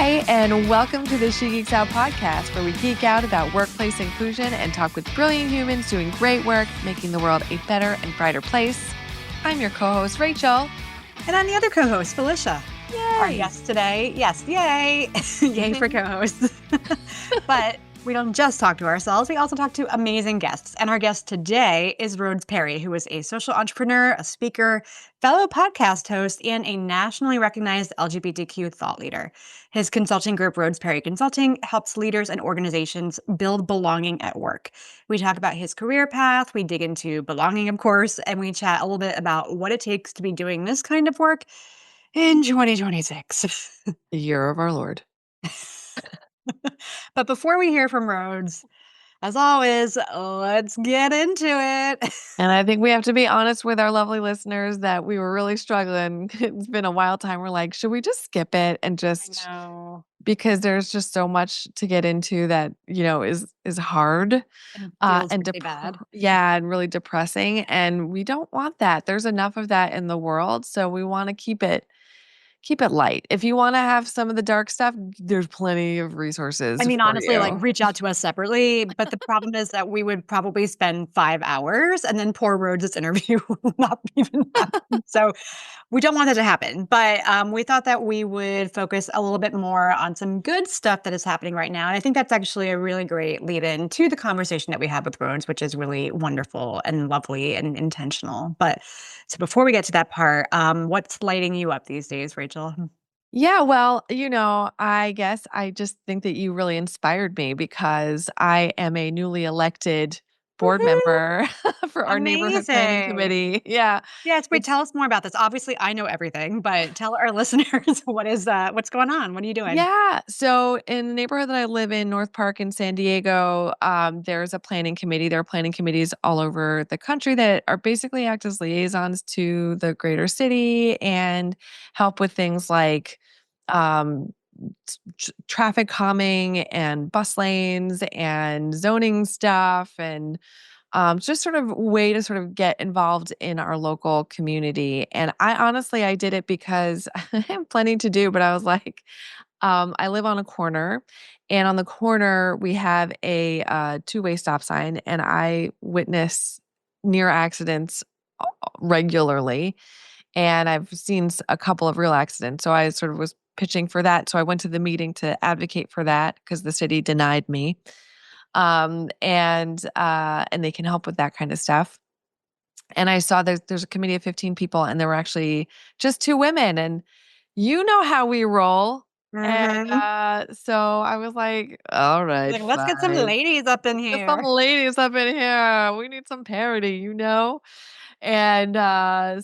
Hi, and welcome to the She Geeks Out podcast, where we geek out about workplace inclusion and talk with brilliant humans doing great work, making the world a better and brighter place. I'm your co-host, Rachel. And I'm the other co-host, Felicia. Yay! Our guest today, yes, yay. Yay for co-hosts. But we don't just talk to ourselves, we also talk to amazing guests. And our guest today is Rhodes Perry, who is a social entrepreneur, a speaker, fellow podcast host, and a nationally recognized LGBTQ thought leader. His consulting group, Rhodes Perry Consulting, helps leaders and organizations build belonging at work. We talk about his career path, we dig into belonging, of course, and we chat a little bit about what it takes to be doing this kind of work in 2026. Year of our Lord. But before we hear from Rhodes, as always, let's get into it. And I think we have to be honest with our lovely listeners that we were really struggling. It's been a wild time. We're like, should we just skip it and just because there's just so much to get into that, is hard And feels and really bad. and really depressing. And we don't want that. There's enough of that in the world. So we want to keep it light. If you want to have some of the dark stuff, there's plenty of resources I mean, for honestly, like you. reach out to us separately. But the problem is that we would probably spend 5 hours and then poor Rhodes' interview will not even happen. So we don't want that to happen. But we thought that we would focus a little bit more on some good stuff that is happening right now. And I think that's actually a really great lead in to the conversation that we had with Rhodes, which is really wonderful and lovely and intentional. But so before we get to that part, what's lighting you up these days, Rachel? Yeah, well, I guess I just think that you really inspired me because I am a newly elected board Woohoo! member for our neighborhood planning Amazing. committee. Yeah. Yes, wait, It's tell us more about this. Obviously, I know everything, but tell our listeners what's going on? What are you doing? Yeah. So in the neighborhood that I live in, North Park in San Diego, there's a planning committee. There are planning committees all over the country that are basically act as liaisons to the greater city and help with things like um, traffic calming and bus lanes and zoning stuff and just sort of way to sort of get involved in our local community. And I did it because I have plenty to do, but I was like, I live on a corner, and on the corner we have a two-way stop sign, and I witness near accidents regularly, and I've seen a couple of real accidents. So I sort of was pitching for that. So I went to the meeting to advocate for that because the city denied me, and they can help with that kind of stuff. And I saw there's a committee of 15 people, and there were actually just two women, and you know how we roll. And, Mhm. so I was like, "All right, Like, let's get some fine. ladies up in Get some here. ladies up in here. We need some parity, you know?" And,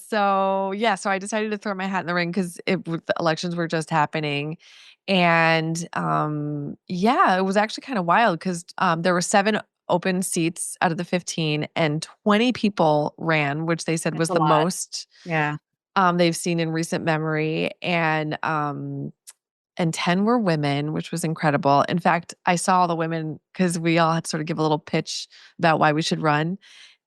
so I decided to throw my hat in the ring because the elections were just happening. And, it was actually kinda wild 'cause, there were 7 open seats out of the 15, and 20 people ran, which they said That's was a the lot. most, Yeah. they've seen in recent memory. And 10 were women, which was incredible. In fact, I saw all the women because we all had to sort of give a little pitch about why we should run.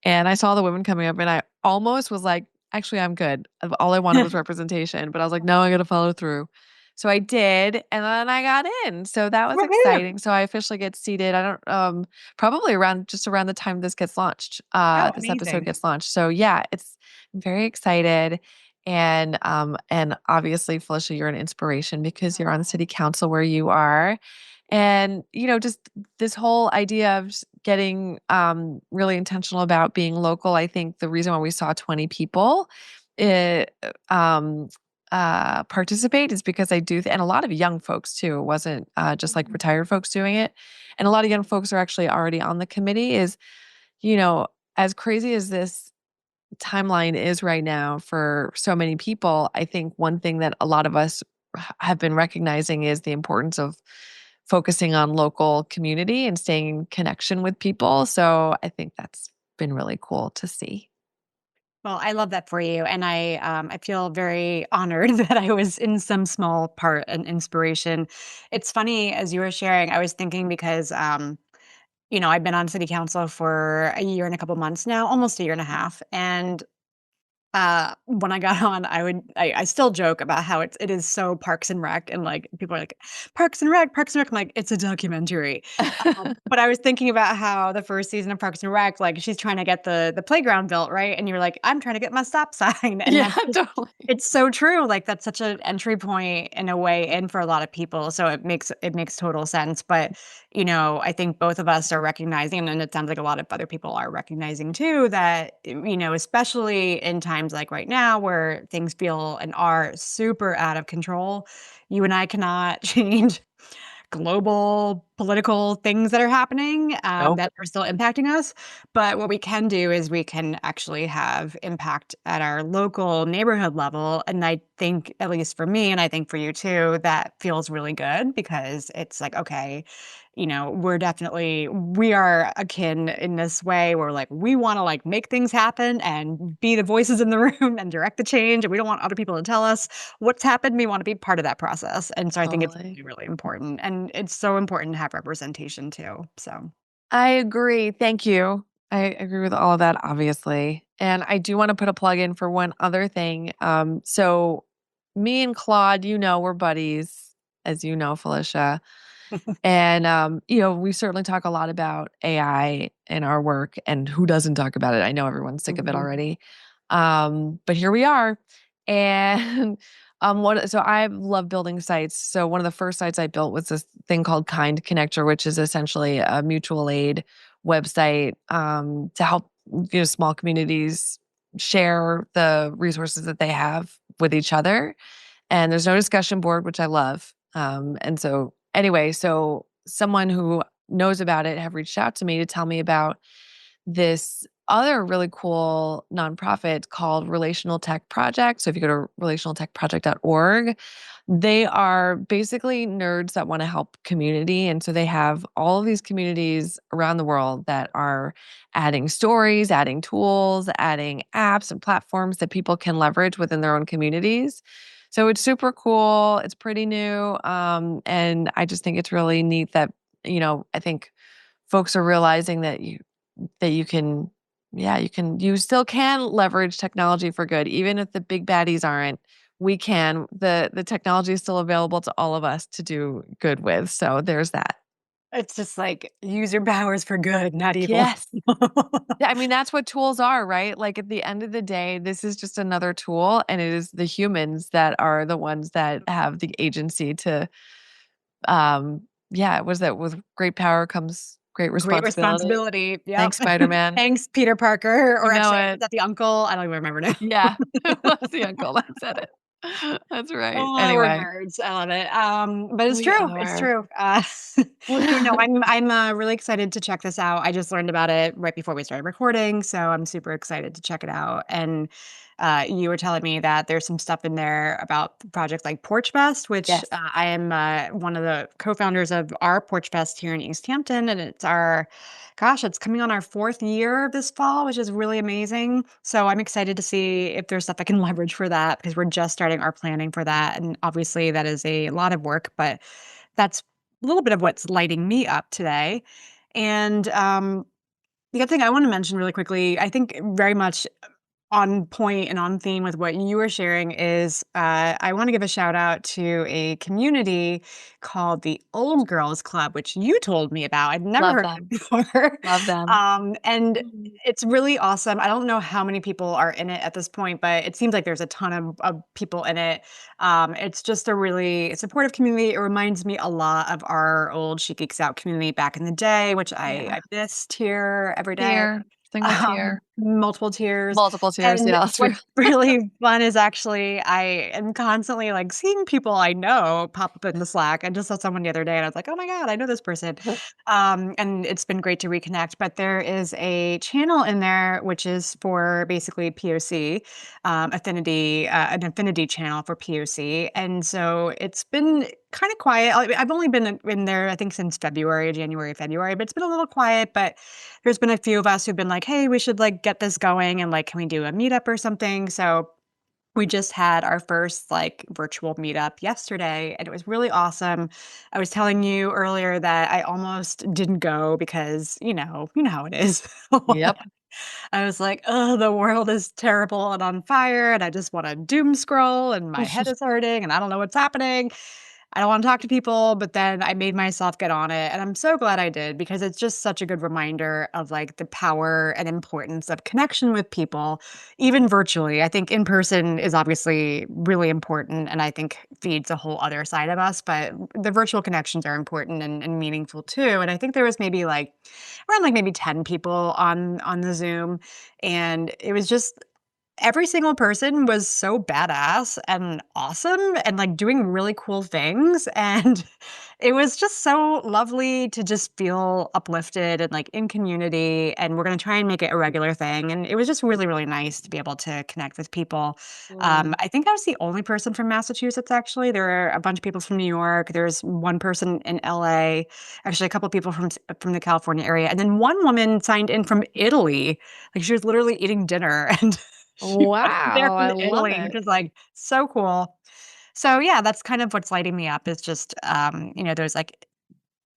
And I saw the women coming up, and I almost was like, "Actually, I'm good." All I wanted was representation, but I was like, "No, I gotta follow through." So I did, and then I got in. So that was Woohoo! exciting. So I officially get seated. I don't probably around the time this gets launched, Oh, this episode amazing. gets launched. So yeah, I'm very excited. And obviously, Felicia, you're an inspiration because you're on the city council where you are. And, just this whole idea of getting really intentional about being local. I think the reason why we saw 20 people eh, um, participate is because and a lot of young folks too. It wasn't just like Mhm. retired folks doing it. And a lot of young folks are actually already on the committee. You know, as crazy as this timeline is right now for so many people, I think one thing that a lot of us have been recognizing is the importance of focusing on local community and staying in connection with people. So I think that's been really cool to see. Well, I love that for you, and I feel very honored that I was in some small part an inspiration. It's funny as you were sharing, I was thinking because I've been on city council for a year and a couple months now, almost a year and a half, and When I got on, I still joke about how it is so Parks and Rec, and like people are like, Parks and Rec, Parks and Rec. I'm like, it's a documentary. But I was thinking about how the first season of Parks and Rec, like she's trying to get the playground built, right? And you're like, I'm trying to get my stop sign. And Yeah, that's just, totally. it's so true. Like that's such an entry point in a way in for a lot of people. So it makes total sense. But I think both of us are recognizing, and it sounds like a lot of other people are recognizing too, that, especially in times like right now where things feel and are super out of control, you and I cannot change global political things that are happening Nope. that are still impacting us. But what we can do is we can actually have impact at our local neighborhood level. And I think, at least for me, and I think for you too, that feels really good because it's like, okay, we are akin in this way where like we want to like make things happen and be the voices in the room and direct the change. And we don't want other people to tell us what's happened. We want to be part of that process. And so I think it's Totally. really, really important. And it's so important to have representation too. So I agree. Thank you. I agree with all of that, obviously. And I do want to put a plug in for one other thing. So me and Claude, we're buddies, as you know, Felicia. And we certainly talk a lot about AI in our work, and who doesn't talk about it? I know everyone's sick of it Mhm. already. But here we are. And so I love building sites. So one of the first sites I built was this thing called Kind Connector, which is essentially a mutual aid website to help small communities share the resources that they have with each other. And there's no discussion board, which I love. And so anyway, so someone who knows about it have reached out to me to tell me about this other really cool nonprofit called Relational Tech Project. So if you go to relationaltechproject.org, they are basically nerds that want to help community. And so they have all of these communities around the world that are adding stories, adding tools, adding apps and platforms that people can leverage within their own communities. So it's super cool. It's pretty new. And I just think it's really neat that, I think folks are realizing that you can, yeah, you still can leverage technology for good, even if the big baddies aren't. We can. The technology is still available to all of us to do good with. So there's that. It's just like use your powers for good, not evil. Yes. Yeah, I mean, that's what tools are, right? Like at the end of the day, this is just another tool, and it is the humans that are the ones that have the agency to yeah, was that with great power comes great Great responsibility. responsibility. Yep. Thanks, Spider-Man. Thanks, Peter Parker. You Or know actually, is it. that the uncle? I don't even remember now. Yeah. It was the uncle that said it. That's right. Oh, we're Anyway, nerds. I love it. But it's we true. It's are. true. No, I'm really excited to check this out. I just learned about it right before we started recording, so I'm super excited to check it out. And you were telling me that there's some stuff in there about projects like Porch Fest, which Yes. I am one of the co-founders of our Porch Fest here in East Hampton, and it's coming on our fourth year this fall, which is really amazing. So I'm excited to see if there's stuff I can leverage for that because we're just starting our planning for that. And obviously, that is a lot of work, but that's a little bit of what's lighting me up today. And the other thing I want to mention really quickly, I think very much on point and on theme with what you were sharing is I want to give a shout out to a community called the Old Girls Club, which you told me about. I'd never Love heard of it them. before. Love them. And Mhm. it's really awesome. I don't know how many people are in it at this point, but it seems like there's a ton of people in it. It's just a really supportive community. It reminds me a lot of our old She Geeks Out community back in the day, which Yeah. I missed here every day. Tear. Single tear. Multiple tiers. Multiple tears. And Yeah, that's true. what's really fun is actually I am constantly like seeing people I know pop up in the Slack. I just saw someone the other day and I was like, oh my God, I know this person. And it's been great to reconnect. But there is a channel in there which is for basically POC, an affinity channel for POC. And so it's been kind of quiet. I've only been in there, I think, since January, February, but it's been a little quiet. But there's been a few of us who've been like, "Hey, we should like get this going and like can we do a meetup or something?" So we just had our first like virtual meetup yesterday and it was really awesome. I was telling you earlier that I almost didn't go because, you know how it is. Yep. I was like, oh, the world is terrible and on fire, and I just want to doom scroll, and my head is hurting, and I don't know what's happening. I don't want to talk to people, but then I made myself get on it. And I'm so glad I did because it's just such a good reminder of like the power and importance of connection with people, even virtually. I think in person is obviously really important and I think feeds a whole other side of us, but the virtual connections are important and meaningful too. And I think there was maybe like around like maybe 10 people on the Zoom. And it was just every single person was so badass and awesome and, like, doing really cool things, and it was just so lovely to just feel uplifted and, like, in community, and we're gonna try and make it a regular thing, and it was just really, really nice to be able to connect with people. Mm. I think I was the only person from Massachusetts, actually. There were a bunch of people from New York, there's one person in LA, actually a couple of people from the California area, and then one woman signed in from Italy. Like, she was literally eating dinner, and she was there Wow, from I love Italy, which it. is, like, so cool. So, yeah, that's kind of what's lighting me up is just, those, like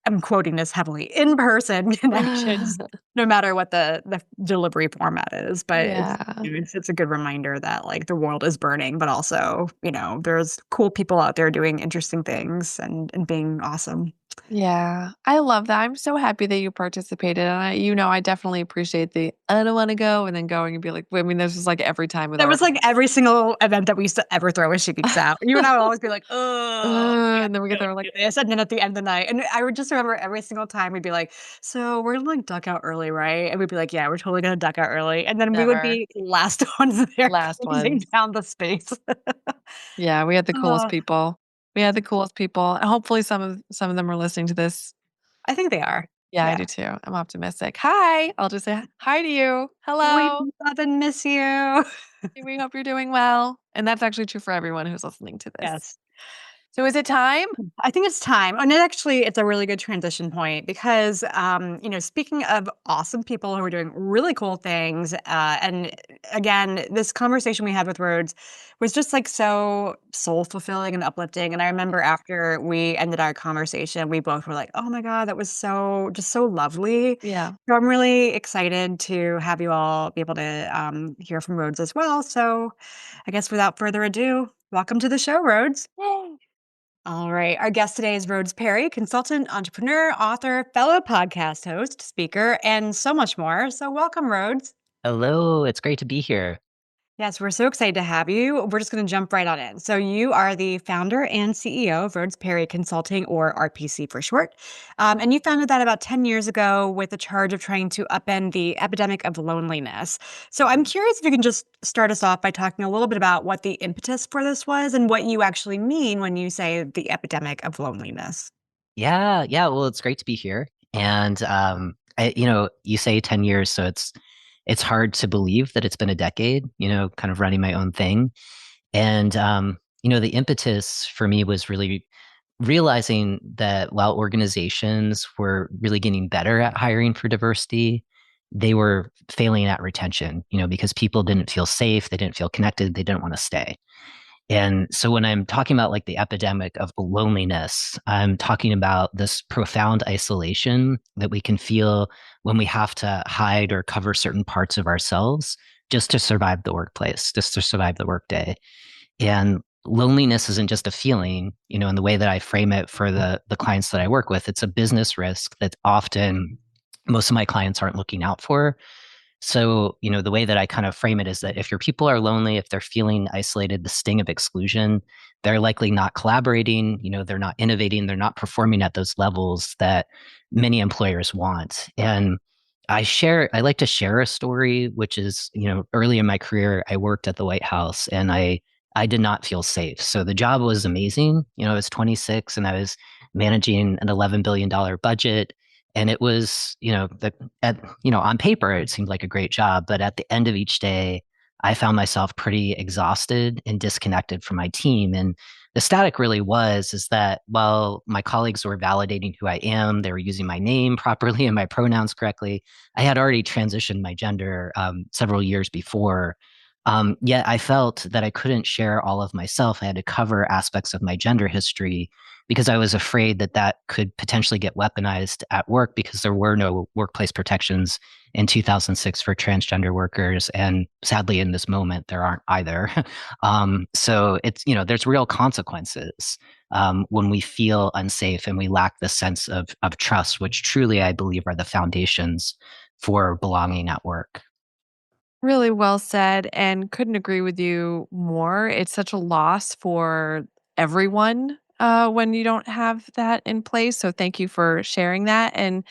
I'm quoting this heavily, in-person connections, no matter what the delivery format is, but Yeah. it's a good reminder that, like, the world is burning, but also, there's cool people out there doing interesting things and being awesome. Yeah, I love that. I'm so happy that you participated, and I definitely appreciate the, "I don't wanna go," and then going and be like I mean, this is, like, every time with That our was, like, every single event that we used to ever throw a she geeks out. You and I would always be like, "Oh, we have and then we to get go there, we're like, do this," and then at the end of the night and I would just remember every single time we'd be like, "So, we're gonna, like, duck out early, right?" And we'd be like, "Yeah, we're totally gonna duck out early," and then we would "Never." be last ones there Last closing ones. down the space. Yeah, we had the coolest Oh, people. We had the coolest people, and hopefully some of them are listening to this. I think they are. Yeah, I Yeah. do too. I'm optimistic. "Hi." I'll just say hi to you. "We "Hello. love and miss you." We hope you're doing well." And that's actually true for everyone who's listening to this. Yes. So is it time? I think it's time. And it actually, it's a really good transition point because, speaking of awesome people who are doing really cool things, and again, this conversation we had with Rhodes was just like so soul fulfilling and uplifting. And I remember after we ended our conversation, we both were like, "Oh my god, that was just so lovely." Yeah. So I'm really excited to have you all be able to hear from Rhodes as well. So I guess without further ado, welcome to the show, Rhodes. Yay. All right. Our guest today is Rhodes Perry, consultant, entrepreneur, author, fellow podcast host, speaker, and so much more. So, welcome, Rhodes. Hello, it's great to be here. Yes, we're so excited to have you. We're just going to jump right on in. So, you are the founder and CEO of Rhodes Perry Consulting, or RPC for short. And you founded that about 10 years ago with the charge of trying to upend the epidemic of loneliness. So, I'm curious if you can just start us off by talking a little bit about what the impetus for this was and what you actually mean when you say the epidemic of loneliness. Yeah, well, it's great to be here. And you say 10 years, so it's hard to believe that it's been a decade, kind of running my own thing. And the impetus for me was really realizing that while organizations were really getting better at hiring for diversity, they were failing at retention, because people didn't feel safe, they didn't feel connected, they didn't want to stay. And so when I'm talking about like the epidemic of loneliness, I'm talking about this profound isolation that we can feel when we have to hide or cover certain parts of ourselves just to survive the workplace, just to survive the workday. And loneliness isn't just a feeling, in the way that I frame it for the clients that I work with. It's a business risk that often most of my clients aren't looking out for. So, the way that I kind of frame it is that if your people are lonely, if they're feeling isolated, the sting of exclusion, they're likely not collaborating, they're not innovating, they're not performing at those levels that many employers want. And I like to share a story, which is, early in my career, I worked at the White House and I did not feel safe. So the job was amazing. I was 26 and I was managing an $11 billion budget. And it was, on paper, it seemed like a great job. But at the end of each day, I found myself pretty exhausted and disconnected from my team. And the static really is that while my colleagues were validating who I am, they were using my name properly and my pronouns correctly. I had already transitioned my gender several years before. Yet I felt that I couldn't share all of myself. I had to cover aspects of my gender history because I was afraid that that could potentially get weaponized at work because there were no workplace protections in 2006 for transgender workers. And sadly, in this moment, there aren't either. So it's, there's real consequences when we feel unsafe and we lack the sense of trust, which truly I believe are the foundations for belonging at work. Really well said, and couldn't agree with you more. It's such a loss for everyone when you don't have that in place. So, thank you for sharing that. And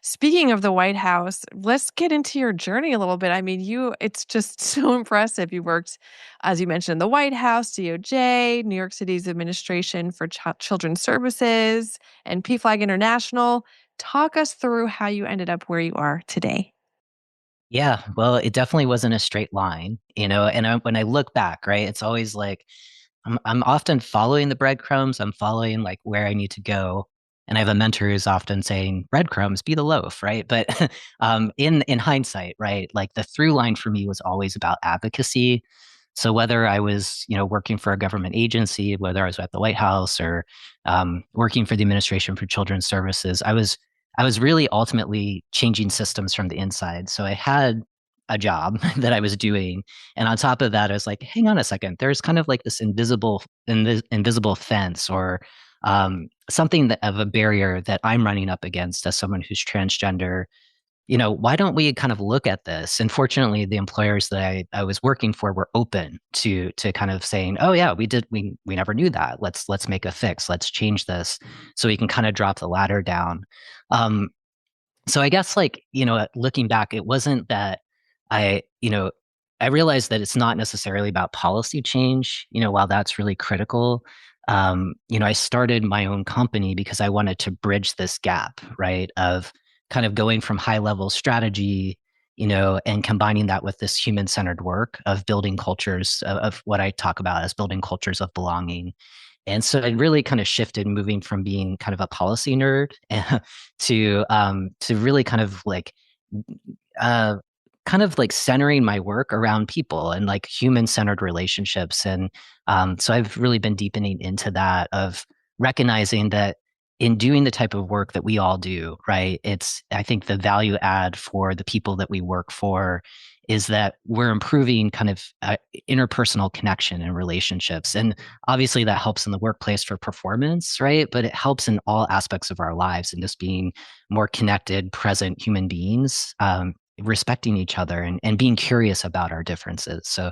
speaking of the White House, let's get into your journey a little bit. I mean, it's just so impressive. You worked, as you mentioned, the White House, DOJ, New York City's Administration for Children's Services, and PFLAG International. Talk us through how you ended up where you are today. Yeah, well, it definitely wasn't a straight line, and when I look back, right, it's always like I'm often following the breadcrumbs. I'm following like where I need to go. And I have a mentor who's often saying, breadcrumbs, be the loaf, right? But in hindsight, right, like the through line for me was always about advocacy. So whether I was, working for a government agency, whether I was at the White House or working for the Administration for Children's Services, I was really ultimately changing systems from the inside. So I had a job that I was doing, and on top of that, I was like, hang on a second, there's kind of like this invisible fence or something of a barrier that I'm running up against as someone who's transgender. Why don't we kind of look at this? And fortunately, the employers that I was working for were open to kind of saying, oh yeah, we never knew that. Let's make a fix. Let's change this so we can kind of drop the ladder down. Um, so I guess like, looking back, it wasn't that I, you know, I realized that it's not necessarily about policy change, while that's really critical. I started my own company because I wanted to bridge this gap, right? Of kind of going from high level strategy, and combining that with this human centered work of building cultures of what I talk about as building cultures of belonging. And so I really kind of shifted moving from being kind of a policy nerd to really uh, kind of like centering my work around people and like human centered relationships. And so I've really been deepening into that of recognizing that in doing the type of work that we all do, right? I think the value add for the people that we work for is that we're improving kind of interpersonal connection and relationships. And obviously that helps in the workplace for performance, right? But it helps in all aspects of our lives and just being more connected, present human beings, respecting each other and being curious about our differences. So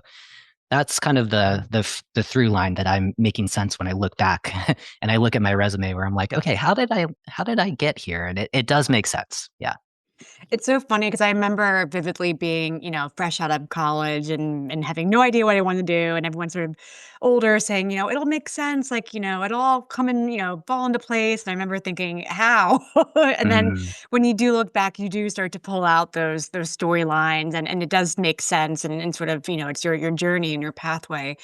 that's kind of the through line that I'm making sense when I look back and I look at my resume where I'm like, okay, how did I get here? And it does make sense. Yeah. It's so funny because I remember vividly being, fresh out of college and having no idea what I wanted to do, and everyone sort of older saying, it'll make sense, like, it'll all come and, fall into place. And I remember thinking, how? And then Mm, when you do look back, you do start to pull out those storylines, and it does make sense, and sort of, it's your journey and your pathway.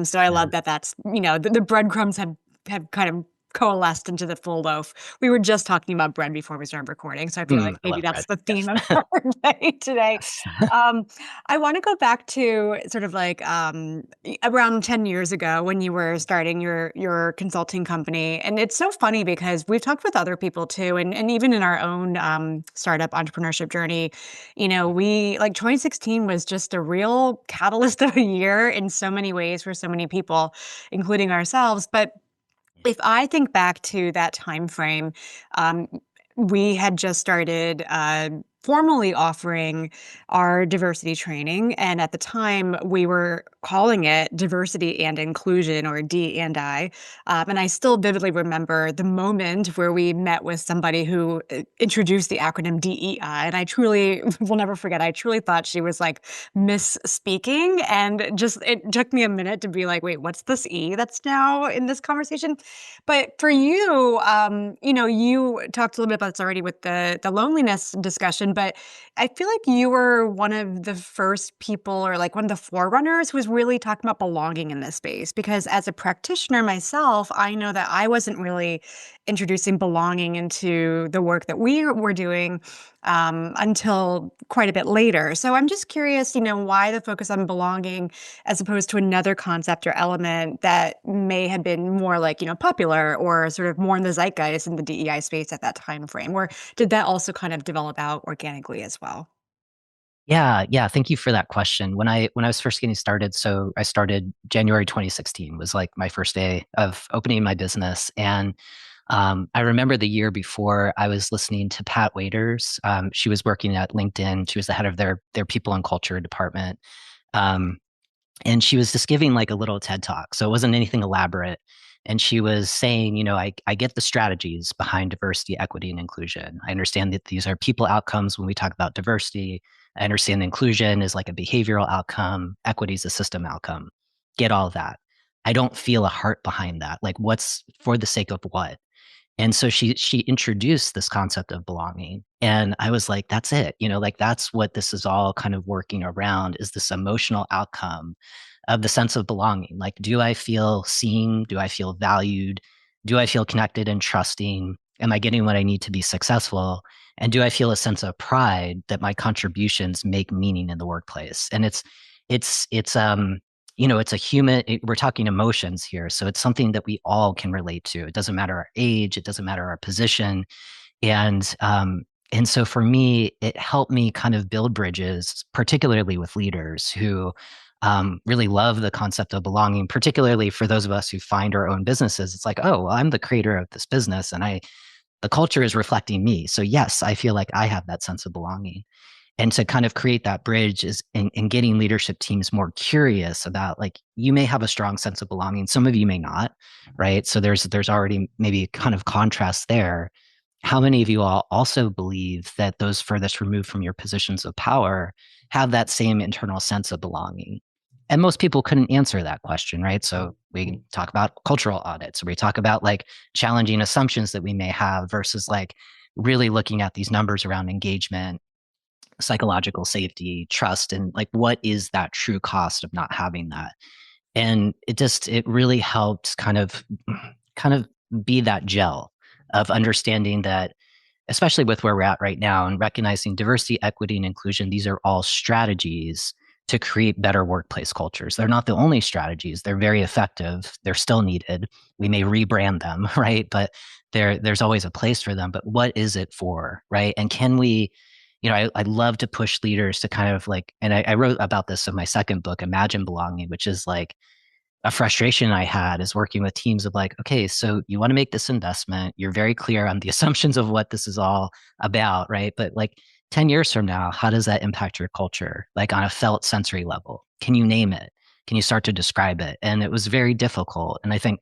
So I yeah. love that that's, the breadcrumbs have kind of coalesced into the full loaf. We were just talking about bread before we started recording, so I feel like I maybe love that's bread. the theme Yes. of our day today. Yes. Um, I want to go back to sort of like around 10 years ago when you were starting your consulting company. And it's so funny because we've talked with other people too, and even in our own startup entrepreneurship journey, we like 2016 was just a real catalyst of a year in so many ways for so many people, including ourselves. But if I think back to that time frame, um, we had just started formally offering our diversity training, and at the time we were calling it diversity and inclusion, or D and I. And I still vividly remember the moment where we met with somebody who introduced the acronym DEI, and I truly will never forget. I truly thought she was like misspeaking, and just it took me a minute to be like, wait, what's this E that's now in this conversation? But for you, you talked a little bit about this already with the loneliness discussion, but I feel like you were one of the first people, or like one of the forerunners, who was really talking about belonging in this space. Because as a practitioner myself, I know that I wasn't really introducing belonging into the work that we were doing until quite a bit later. So I'm just curious, why the focus on belonging as opposed to another concept or element that may have been more like, popular or sort of more in the zeitgeist in the DEI space at that time frame? Or did that also kind of develop out organically as well? Yeah, yeah. Thank you for that question. When I was first getting started, so I started January 2016 was like my first day of opening my business, and I remember the year before I was listening to Pat Waiters. She was working at LinkedIn. She was the head of their people and culture department. Um, and she was just giving like a little TED talk. So it wasn't anything elaborate. And she was saying, I get the strategies behind diversity, equity, and inclusion. I understand that these are people outcomes when we talk about diversity. I understand inclusion is like a behavioral outcome, equity is a system outcome. Get all of that. I don't feel a heart behind that. Like, what's for the sake of what? And so she introduced this concept of belonging. And I was like, that's it. Like that's what this is all kind of working around is this emotional outcome of the sense of belonging. Like, do I feel seen? Do I feel valued? Do I feel connected and trusting? Am I getting what I need to be successful? And do I feel a sense of pride that my contributions make meaning in the workplace? And it's it's a we're talking emotions here. So it's something that we all can relate to. It doesn't matter our age, it doesn't matter our position. And so for me, it helped me kind of build bridges, particularly with leaders who really love the concept of belonging, particularly for those of us who find our own businesses. It's like, oh, well, I'm the creator of this business and the culture is reflecting me. So yes, I feel like I have that sense of belonging. And to kind of create that bridge is in getting leadership teams more curious about like you may have a strong sense of belonging, some of you may not, right? So there's already maybe kind of contrast there. How many of you all also believe that those furthest removed from your positions of power have that same internal sense of belonging? And most people couldn't answer that question, right? So we talk about cultural audits, or we talk about like challenging assumptions that we may have versus like really looking at these numbers around engagement, psychological safety, trust, and like what is that true cost of not having that? And it really helped kind of be that gel of understanding that, especially with where we're at right now and recognizing diversity, equity, and inclusion, these are all strategies to create better workplace cultures. They're not the only strategies. They're very effective. They're still needed. We may rebrand them, right? But there's always a place for them. But what is it for, right? And can we, I love to push leaders to kind of like, and I wrote about this in my second book, Imagine Belonging, which is like a frustration I had is working with teams of like, okay, so you want to make this investment. You're very clear on the assumptions of what this is all about, right? But like 10 years from now, how does that impact your culture? Like on a felt sensory level? Can you name it? Can you start to describe it? And it was very difficult. And I think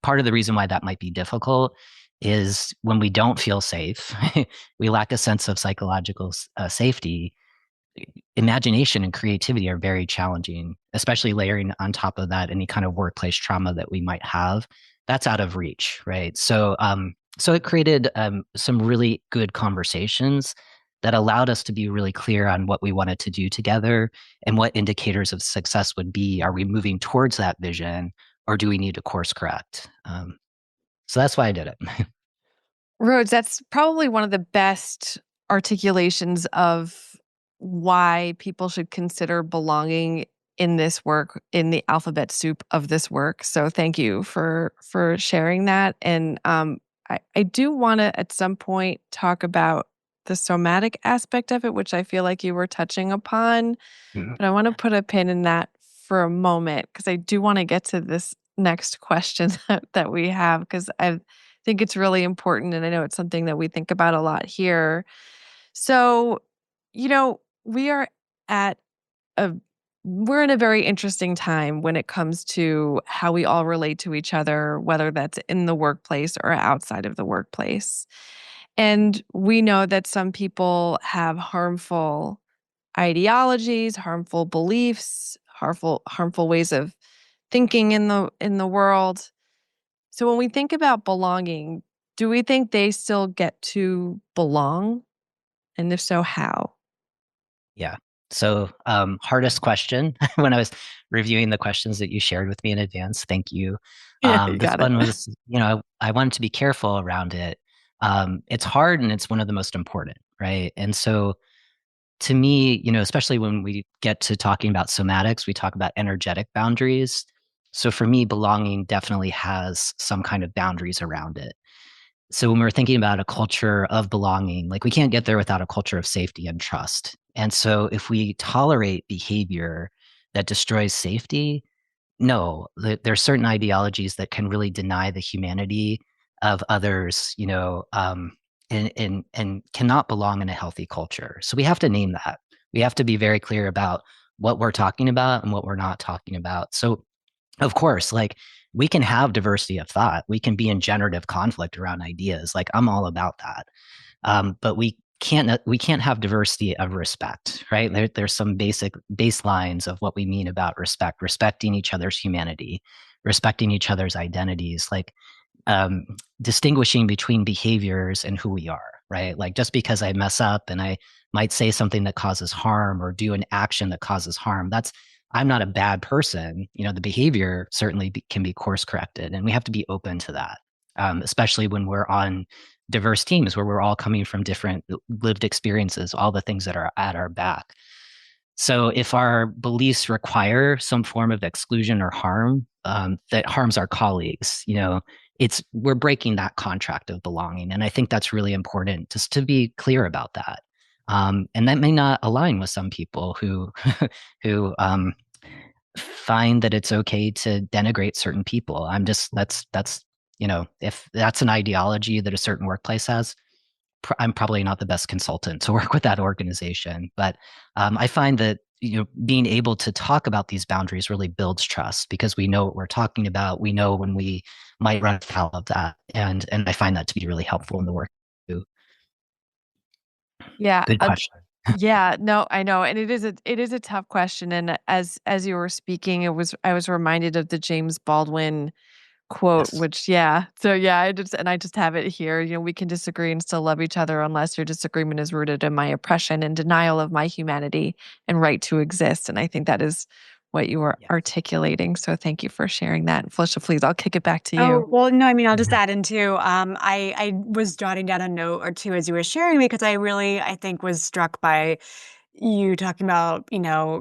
part of the reason why that might be difficult is when we don't feel safe, we lack a sense of psychological safety. Imagination and creativity are very challenging, especially layering on top of that any kind of workplace trauma that we might have. That's out of reach, right? So it created some really good conversations that allowed us to be really clear on what we wanted to do together and what indicators of success would be. Are we moving towards that vision, or do we need to course correct? So that's why I did it. Rhodes, that's probably one of the best articulations of why people should consider belonging in this work, in the alphabet soup of this work. So thank you for sharing that. And I do want to at some point talk about the somatic aspect of it, which I feel like you were touching upon. Mhm. But I want to put a pin in that for a moment because I do want to get to this next question that we have because I think it's really important and I know it's something that we think about a lot here. So, we are at a we're in a very interesting time when it comes to how we all relate to each other, whether that's in the workplace or outside of the workplace. And we know that some people have harmful ideologies, harmful beliefs, harmful ways of thinking in the world. So when we think about belonging, do we think they still get to belong? And if so, how? Yeah. So, hardest question when I was reviewing the questions that you shared with me in advance. Thank you. Yeah, you This got it. one was, I wanted to be careful around it. It's hard and it's one of the most important, right? And so to me, especially when we get to talking about somatics, we talk about energetic boundaries. So for me, belonging definitely has some kind of boundaries around it. So when we're thinking about a culture of belonging, like we can't get there without a culture of safety and trust. And so if we tolerate behavior that destroys safety, no, there are certain ideologies that can really deny the humanity of others, and cannot belong in a healthy culture. So we have to name that. We have to be very clear about what we're talking about and what we're not talking about. So of course, like we can have diversity of thought. We can be in generative conflict around ideas. Like I'm all about that. But we can't have diversity of respect, right? There's some basic baselines of what we mean about respect, respecting each other's humanity, respecting each other's identities, like um, distinguishing between behaviors and who we are, right? Like just because I mess up and I might say something that causes harm or do an action that causes harm, I'm not a bad person. The behavior certainly can be course corrected, and we have to be open to that, especially when we're on diverse teams where we're all coming from different lived experiences, all the things that are at our back. So if our beliefs require some form of exclusion or harm that harms our colleagues, we're breaking that contract of belonging, and I think that's really important just to be clear about that. And that may not align with some people who who find that it's okay to denigrate certain people. That's if that's an ideology that a certain workplace has, I'm probably not the best consultant to work with that organization. But I find that being able to talk about these boundaries really builds trust because we know what we're talking about. We know when we might run afoul of that, and I find that to be really helpful in the work too. Yeah. Good question. Yeah, no, I know, and it is a tough question, and as you were speaking, I was reminded of the James Baldwin quote, Yes. which yeah. So yeah, I just have it here. We can disagree and still love each other unless your disagreement is rooted in my oppression and denial of my humanity and right to exist. And I think that is what you were Yeah. articulating. So thank you for sharing that. Felicia, please, I'll kick it back to you. Oh, well, no, I mean, I'll just Mhm. add in too. I was jotting down a note or two as you were sharing because I think, was struck by you talking about,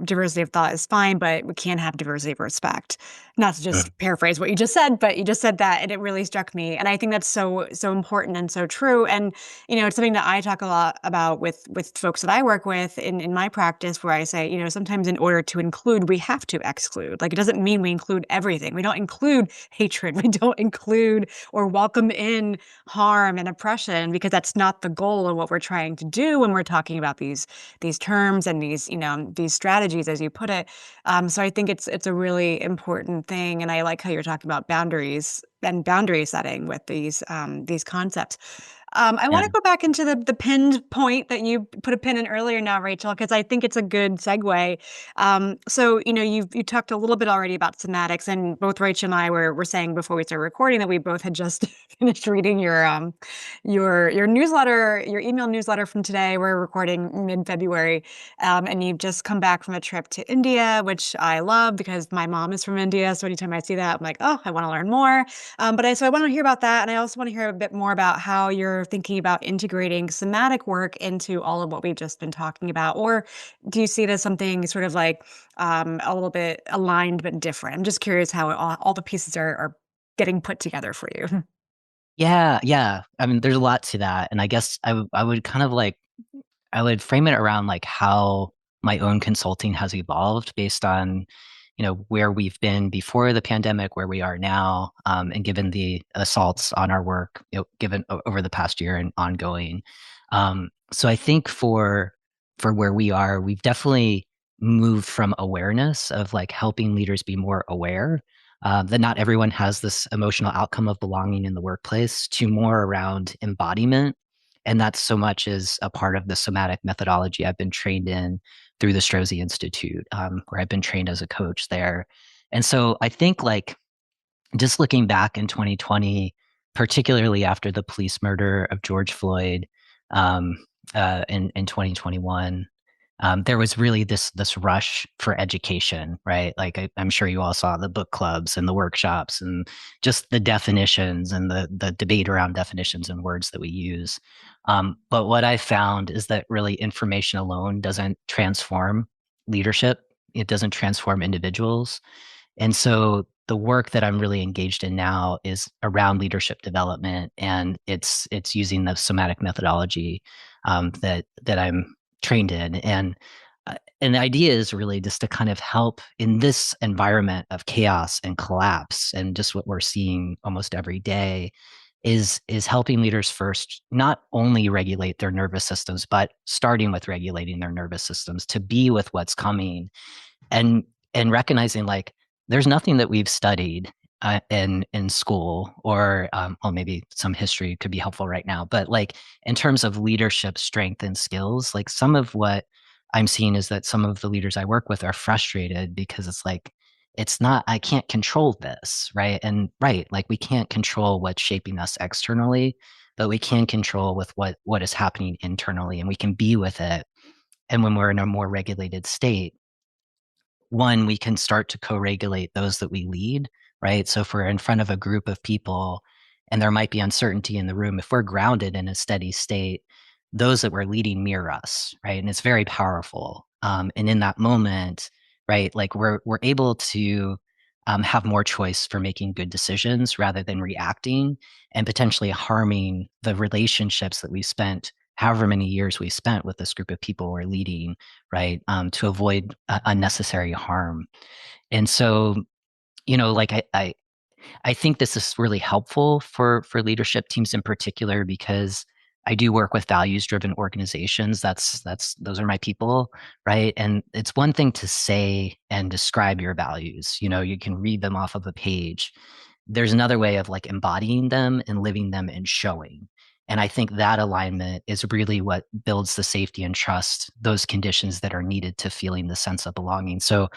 diversity of thought is fine, but we can't have diversity of respect. Not to Mm. just paraphrase what you just said, but you just said that and it really struck me. And I think that's so important and so true. And, it's something that I talk a lot about with folks that I work with in my practice where I say, sometimes in order to include, we have to exclude. Like it doesn't mean we include everything. We don't include hatred. We don't include or welcome in harm and oppression because that's not the goal of what we're trying to do when we're talking about these terms and these strategies, as you put it. So I think it's a really important thing, and I like how you're talking about boundaries and boundary setting with these concepts. I want Yeah. to go back into the pinned point that you put a pin in earlier now, Rachel, because I think it's a good segue. So you talked a little bit already about somatics, and both Rachel and I were saying before we started recording that we both had just finished reading your newsletter, your email newsletter from today. We're recording mid-February, and you've just come back from a trip to India, which I love because my mom is from India. So anytime I see that, I'm like, oh, I want to learn more. So I want to hear about that, and I also want to hear a bit more about how you're thinking about integrating somatic work into all of what we've just been talking about, or do you see it as something sort of like a little bit aligned but different? I'm just curious how all the pieces are getting put together for you. Yeah, yeah. I mean, there's a lot to that, and I guess I would kind of like I would frame it around like how my own consulting has evolved based on, where we've been before the pandemic, where we are now, and given the assaults on our work, given over the past year and ongoing. So I think for where we are, we've definitely moved from awareness of like helping leaders be more aware that not everyone has this emotional outcome of belonging in the workplace to more around embodiment, and that's so much as a part of the somatic methodology I've been trained in through the Strozzi Institute, where I've been trained as a coach there. And so I think like just looking back in 2020, particularly after the police murder of George Floyd um, in 2021, there was really this rush for education, right? Like I'm sure you all saw the book clubs and the workshops and just the definitions and the debate around definitions and words that we use. But what I found is that really information alone doesn't transform leadership. It doesn't transform individuals. And so the work that I'm really engaged in now is around leadership development, and it's using the somatic methodology that I'm trained in, and the idea is really just to kind of help in this environment of chaos and collapse, and just what we're seeing almost every day is helping leaders first not only regulate their nervous systems, but starting with regulating their nervous systems to be with what's coming, and and recognizing like there's nothing that we've studied in school, or well, maybe some history could be helpful right now, but like in terms of leadership strength and skills, like some of what I'm seeing is that some of the leaders I work with are frustrated because it's like it's not, I can't control this, right? And right, like we can't control what's shaping us externally, but we can control with what is happening internally, and we can be with it. And when we're in a more regulated state, one, we can start to co-regulate those that we lead, right? So if we're in front of a group of people and there might be uncertainty in the room, if we're grounded in a steady state, those that we're leading mirror us, right? And it's very powerful. And in that moment, right, like we're able to have more choice for making good decisions rather than reacting and potentially harming the relationships that we spent however many years we spent with this group of people we're leading, right? To avoid unnecessary harm. And so, like I think this is really helpful for leadership teams in particular, because I do work with values driven organizations. That's those are my people, right? And it's one thing to say and describe your values. You can read them off of a page. There's another way of like embodying them and living them and showing. And I think that alignment is really what builds the safety and trust, those conditions that are needed to feeling the sense of belonging. So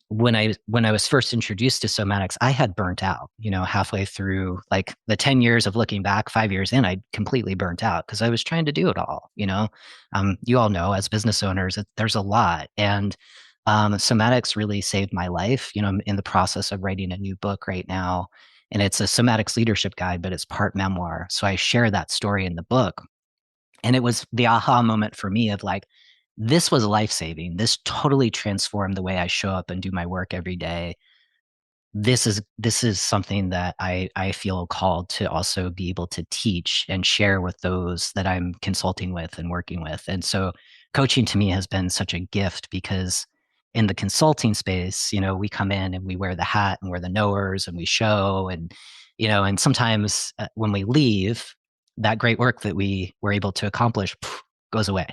when I was first introduced to somatics, I had burnt out, halfway through like the 10 years of looking back, 5 years in, I completely burnt out because I was trying to do it all. You all know as business owners, there's a lot. And somatics really saved my life. I'm in the process of writing a new book right now, and it's a somatics leadership guide, but it's part memoir. So I share that story in the book. And it was the aha moment for me of like, this was life saving. This totally transformed the way I show up and do my work every day. This is something that I feel called to also be able to teach and share with those that I'm consulting with and working with. And so coaching to me has been such a gift, because in the consulting space, we come in and we wear the hat and we're the knowers and we show, and sometimes when we leave, that great work that we were able to accomplish goes away.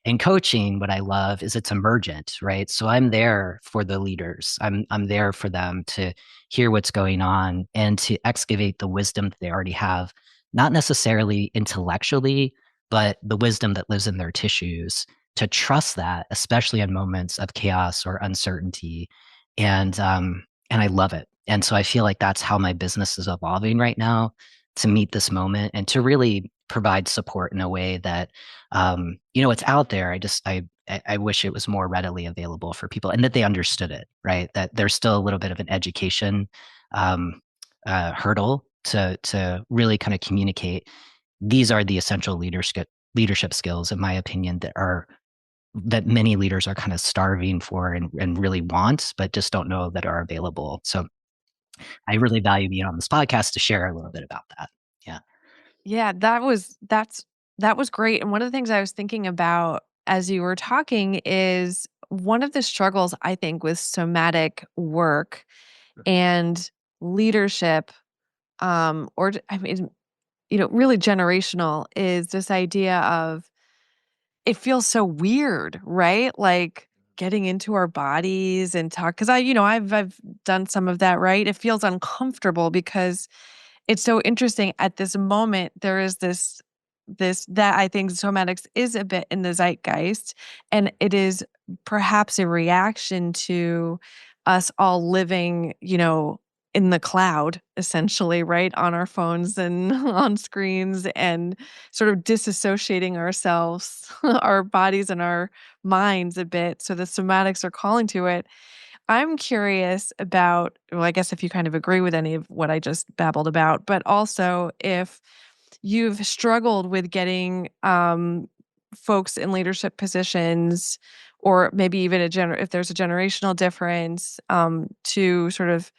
In coaching, what I love is it's emergent, right? So I'm there for the leaders. I'm there for them to hear what's going on and to excavate the wisdom that they already have, not necessarily intellectually, but the wisdom that lives in their tissues, to trust that, especially in moments of chaos or uncertainty. And I love it. And so I feel like that's how my business is evolving right now, to meet this moment and to really provide support in a way that it's out there. I wish it was more readily available for people, and that they understood it, right? That there's still a little bit of an education um, hurdle to really kind of communicate. These are the essential leadership skills, in my opinion, that many leaders are kind of starving for, and really want, but just don't know that are available. So I really value being on this podcast to share a little bit about that. Yeah. Yeah, that was great, and one of the things I was thinking about as you were talking is one of the struggles I think with somatic work and leadership, I mean, really generational, is this idea of it feels so weird, right? Like getting into our bodies and talk, because I've done some of that, right? It feels uncomfortable because it's so interesting at this moment. There is this that I think somatics is a bit in the zeitgeist, and it is perhaps a reaction to us all living, in the cloud, essentially, right? On our phones and on screens, and sort of disassociating ourselves, our bodies and our minds a bit. So the somatics are calling to it. I'm curious about, well, I guess if you kind of agree with any of what I just babbled about, but also if you've struggled with getting folks in leadership positions, or maybe even if there's a generational difference, to sort of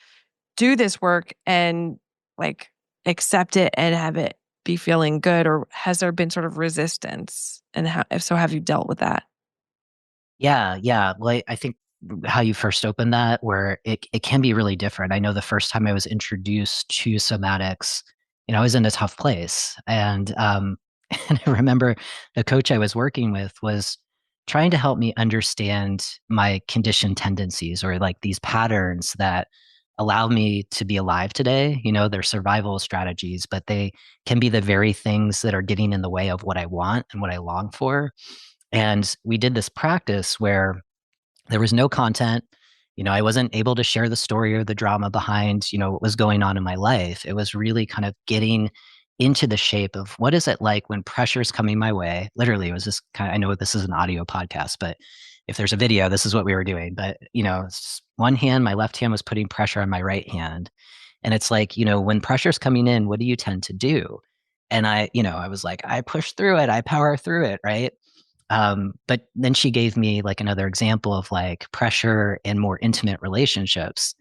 do this work and like accept it and have it be feeling good, or has there been sort of resistance? And how, if so, have you dealt with that? Yeah, yeah. Well, I think how you first opened that, where it can be really different. I know the first time I was introduced to somatics, I was in a tough place. And and I remember the coach I was working with was trying to help me understand my conditioned tendencies, or like these patterns that allow me to be alive today. They're survival strategies, but they can be the very things that are getting in the way of what I want and what I long for. And we did this practice where there was no content. I wasn't able to share the story or the drama behind, what was going on in my life. It was really kind of getting into the shape of what is it like when pressure's coming my way. Literally, it was just I know this is an audio podcast, but if there's a video, this is what we were doing. But, one hand, my left hand was putting pressure on my right hand. And it's like, when pressure's coming in, what do you tend to do? And I was like, I push through it, I power through it, right? But then she gave me like another example of like pressure in more intimate relationships.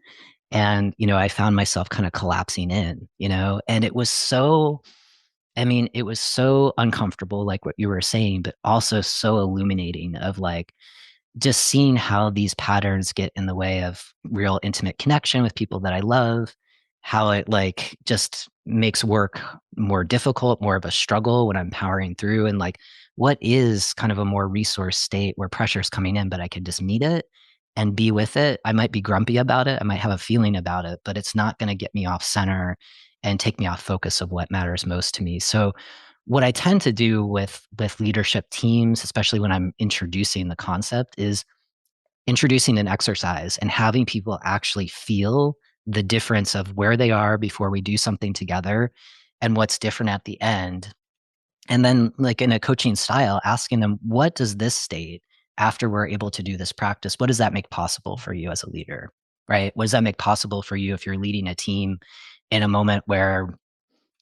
And, I found myself kind of collapsing in, and it was so, it was so uncomfortable, like what you were saying, but also so illuminating of like just seeing how these patterns get in the way of real intimate connection with people that I love, how it like just makes work more difficult, more of a struggle when I'm powering through, and like what is kind of a more resource state where pressure is coming in, but I can just meet it and be with it. I might be grumpy about it. I might have a feeling about it, but it's not going to get me off center and take me off focus of what matters most to me. So what I tend to do with leadership teams, especially when I'm introducing the concept, is introducing an exercise and having people actually feel the difference of where they are before we do something together and what's different at the end. And then, like in a coaching style, asking them, what does this state, after we're able to do this practice, what does that make possible for you as a leader? Right? What does that make possible for you if you're leading a team in a moment where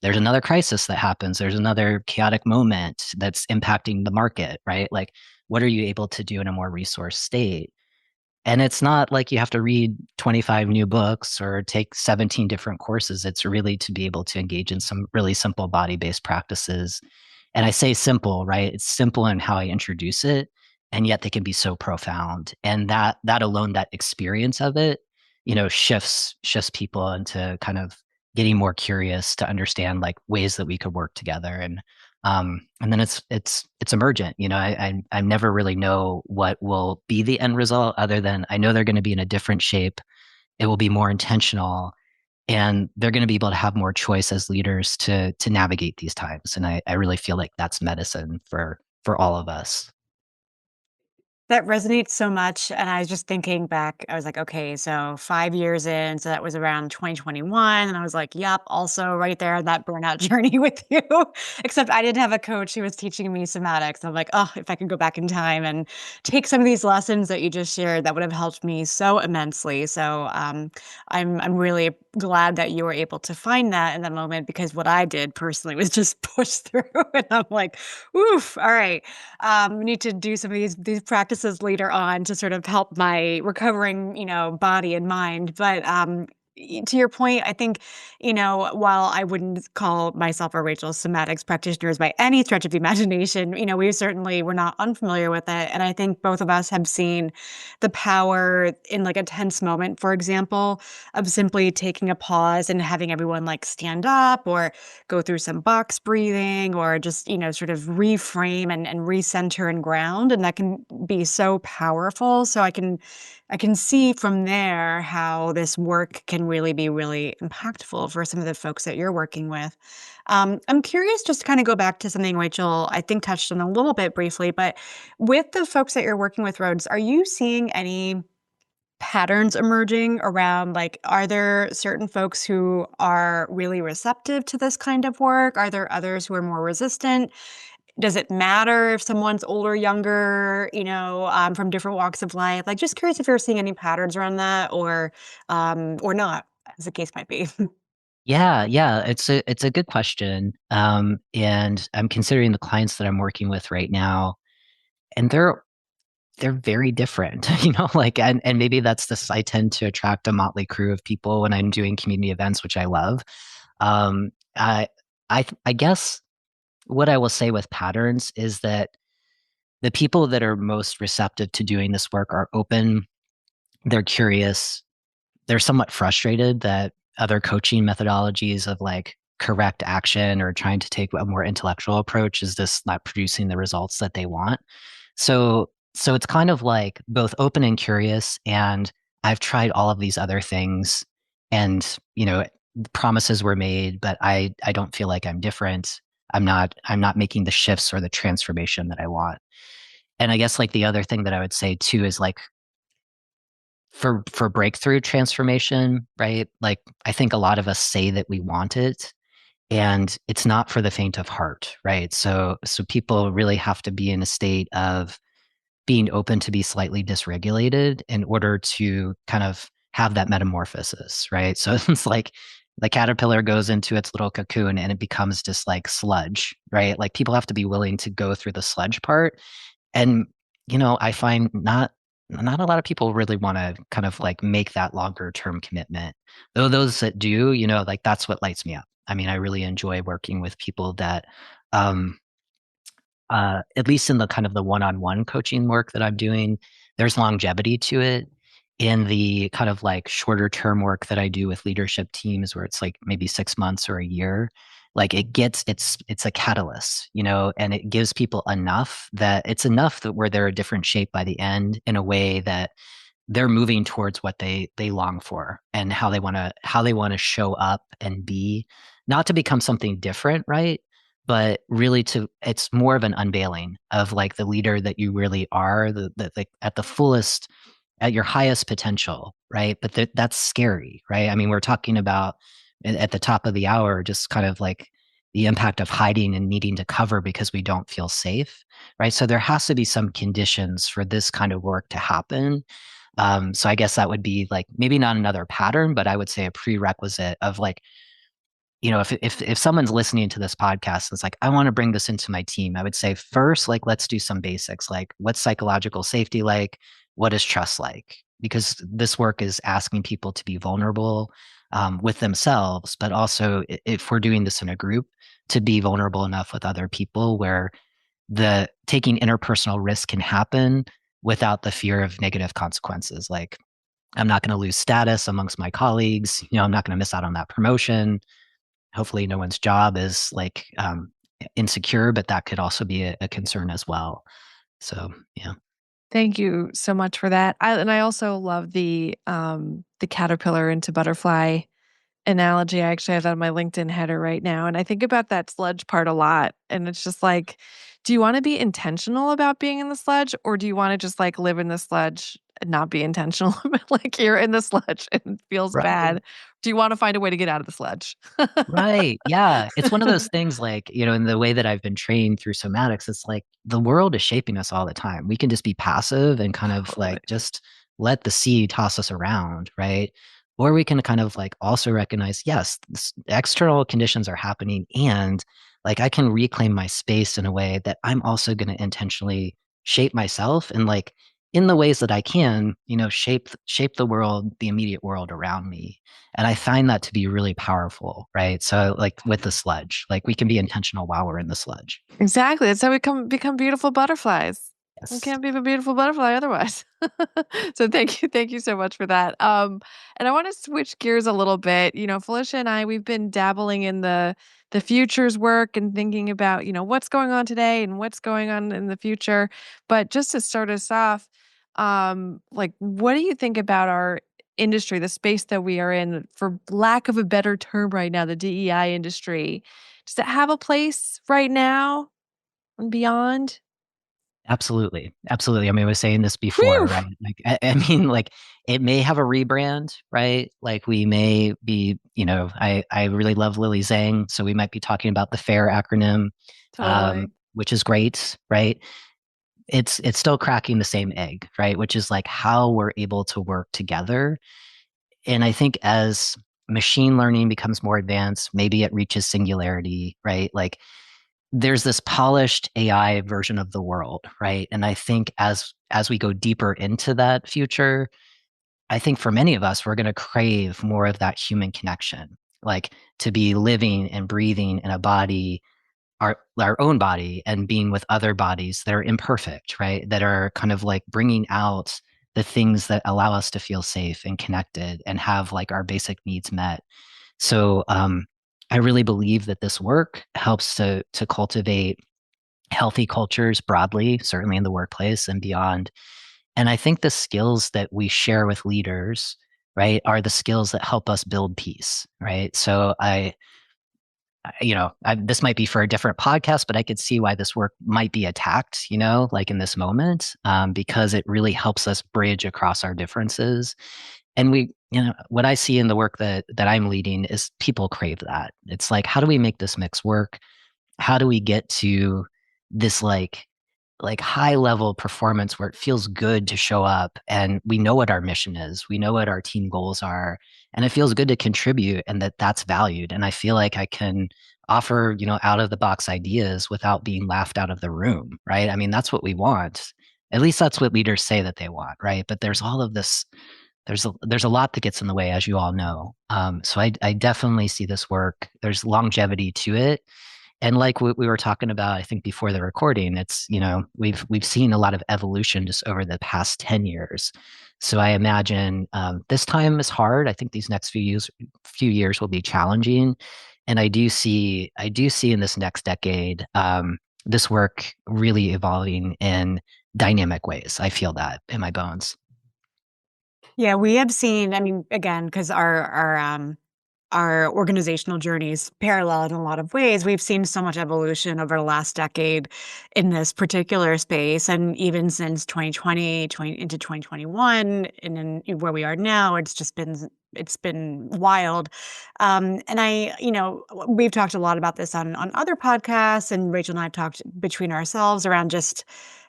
there's another crisis that happens, there's another chaotic moment that's impacting the market, right? Like, what are you able to do in a more resource state? And it's not like you have to read 25 new books or take 17 different courses. It's really to be able to engage in some really simple body-based practices. And I say simple, right? It's simple in how I introduce it, and yet they can be so profound. And that alone, that experience of it, shifts people into kind of getting more curious to understand like ways that we could work together. And then it's emergent. I never really know what will be the end result, other than I know they're going to be in a different shape. It will be more intentional, and they're going to be able to have more choice as leaders to navigate these times. And I really feel like that's medicine for all of us. That resonates so much, and I was just thinking back, I was like, "Okay, so 5 years in," so that was around 2021, and I was like, "Yep, also right there on that burnout journey with you." Except I didn't have a coach who was teaching me somatics. I'm like, "Oh, if I could go back in time and take some of these lessons that you just shared, that would have helped me so immensely." So, I'm really glad that you were able to find that in that moment, because what I did personally was just push through, and I'm like, "Oof, all right." We need to do some of these practices later on to sort of help my recovering, body and mind. But to your point, I think, while I wouldn't call myself or Rachel somatics practitioners by any stretch of the imagination, we certainly were not unfamiliar with it. And I think both of us have seen the power in like a tense moment, for example, of simply taking a pause and having everyone like stand up or go through some box breathing, or just, sort of reframe and recenter and ground. And that can be so powerful. So I can see from there how this work can really be really impactful for some of the folks that you're working with. I'm curious, just to kind of go back to something Rachel, I think, touched on a little bit briefly, but with the folks that you're working with, Rhodes, are you seeing any patterns emerging around, like, are there certain folks who are really receptive to this kind of work? Are there others who are more resistant? Does it matter if someone's older, younger, from different walks of life? Like, just curious if you're seeing any patterns around that, or not, as the case might be. Yeah, it's a good question. And I'm considering the clients that I'm working with right now, and they're very different, like, and maybe that's this, I tend to attract a motley crew of people when I'm doing community events, which I love. Um, I I guess what I will say with patterns is that the people that are most receptive to doing this work are open, they're curious, they're somewhat frustrated that other coaching methodologies of like correct action or trying to take a more intellectual approach is just not producing the results that they want. So it's kind of like both open and curious, and I've tried all of these other things, and promises were made, but I don't feel like I'm different. I'm not making the shifts or the transformation that I want. And I guess like the other thing that I would say too is like for breakthrough transformation, right? Like I think a lot of us say that we want it, and it's not for the faint of heart, right? So people really have to be in a state of being open to be slightly dysregulated in order to kind of have that metamorphosis, right? So it's like the caterpillar goes into its little cocoon and it becomes just like sludge, right? Like people have to be willing to go through the sludge part. And I find not a lot of people really want to kind of like make that longer term commitment. Though those that do, like that's what lights me up. I mean, I really enjoy working with people that um at least in the kind of the one-on-one coaching work that I'm doing, there's longevity to it. In the kind of like shorter term work that I do with leadership teams, where it's like maybe 6 months or a year, like it's a catalyst, and it gives people enough that it's enough that where they're a different shape by the end in a way that they're moving towards what they long for and how they want to show up and be, not to become something different, right? But really to it's more of an unveiling of like the leader that you really are, the like at the fullest, at your highest potential, right? But that's scary, right? I mean, we're talking about at the top of the hour, just kind of like the impact of hiding and needing to cover because we don't feel safe, right? So there has to be some conditions for this kind of work to happen. So I guess that would be like maybe not another pattern, but I would say a prerequisite of like, if someone's listening to this podcast, it's like, I want to bring this into my team. I would say first, like, let's do some basics, like what's psychological safety like? What is trust like? Because this work is asking people to be vulnerable with themselves, but also if we're doing this in a group, to be vulnerable enough with other people where the taking interpersonal risk can happen without the fear of negative consequences. Like, I'm not going to lose status amongst my colleagues. I'm not going to miss out on that promotion. Hopefully, no one's job is like insecure, but that could also be a concern as well. So, yeah. Thank you so much for that. I also love the caterpillar into butterfly analogy. I actually have that on my LinkedIn header right now, and I think about that sludge part a lot, and it's just like, do you wanna be intentional about being in the sludge, or do you wanna just, like, live in the sludge and not be intentional about, like, you're in the sludge and it feels Right. bad? Do you wanna find a way to get out of the sludge? Right. Yeah. It's one of those things like, in the way that I've been trained through somatics, it's like the world is shaping us all the time. We can just be passive and kind of Totally. like just let the sea toss us around, right? Or we can kind of like also recognize, yes, external conditions are happening, and like I can reclaim my space in a way that I'm also going to intentionally shape myself and like in the ways that I can, shape the world, the immediate world around me. And I find that to be really powerful, right? So like with the sludge, like we can be intentional while we're in the sludge. Exactly, that's how we become beautiful butterflies. We Yes. can't be a beautiful butterfly otherwise. So thank you so much for that. And I want to switch gears a little bit. Felicia and I, we've been dabbling in the futures work and thinking about, what's going on today and what's going on in the future. But just to start us off, like, what do you think about our industry, the space that we are in, for lack of a better term right now, the DEI industry? Does it have a place right now and beyond? Absolutely. Absolutely. I mean, I was saying this before, Whew! right? Like, I mean, like it may have a rebrand, right? Like we may be, I really love Lily Zhang. So we might be talking about the FAIR acronym, Totally. which is great, right? It's still cracking the same egg, right? Which is like how we're able to work together. And I think as machine learning becomes more advanced, maybe it reaches singularity, right? Like there's this polished AI version of the world, right? And I think as we go deeper into that future, I think for many of us, we're going to crave more of that human connection, like to be living and breathing in a body, our own body, and being with other bodies that are imperfect, right? That are kind of like bringing out the things that allow us to feel safe and connected and have like our basic needs met. So I really believe that this work helps to cultivate healthy cultures broadly, certainly in the workplace and beyond. And I think the skills that we share with leaders, right, are the skills that help us build peace, right? So this might be for a different podcast, but I could see why this work might be attacked, like in this moment, because it really helps us bridge across our differences. And what I see in the work that I'm leading is people crave that. It's like, how do we make this mix work? How do we get to this like high level performance where it feels good to show up and we know what our mission is, we know what our team goals are, and it feels good to contribute and that's valued. And I feel like I can offer, out of the box ideas without being laughed out of the room, right? I mean, that's what we want. At least that's what leaders say that they want, right? But there's all of this, there's a lot that gets in the way, as you all know. So I definitely see this work. There's longevity to it, and like what we were talking about, I think before the recording, it's, we've seen a lot of evolution just over the past 10 years. So I imagine this time is hard. I think these next few years will be challenging. And I do see in this next decade this work really evolving in dynamic ways. I feel that in my bones. Yeah, we have seen, I mean, again, because our organizational journeys parallel in a lot of ways. We've seen so much evolution over the last decade in this particular space, and even since 2020, into 2021, and then where we are now, it's been wild. And we've talked a lot about this on other podcasts, and Rachel and I have talked between ourselves around just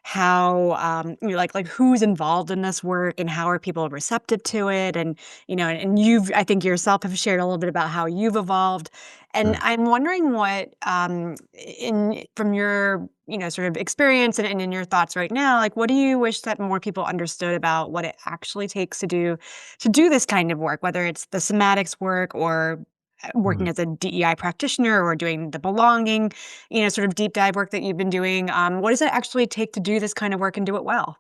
how like who's involved in this work and how are people receptive to it, and you've, I think yourself, have shared a little bit about how you've evolved. And Mm. I'm wondering what, in from your, sort of experience and in your thoughts right now, like what do you wish that more people understood about what it actually takes to do this kind of work, whether it's the somatics work or working Mm. as a DEI practitioner or doing the belonging, sort of deep dive work that you've been doing. What does it actually take to do this kind of work and do it well?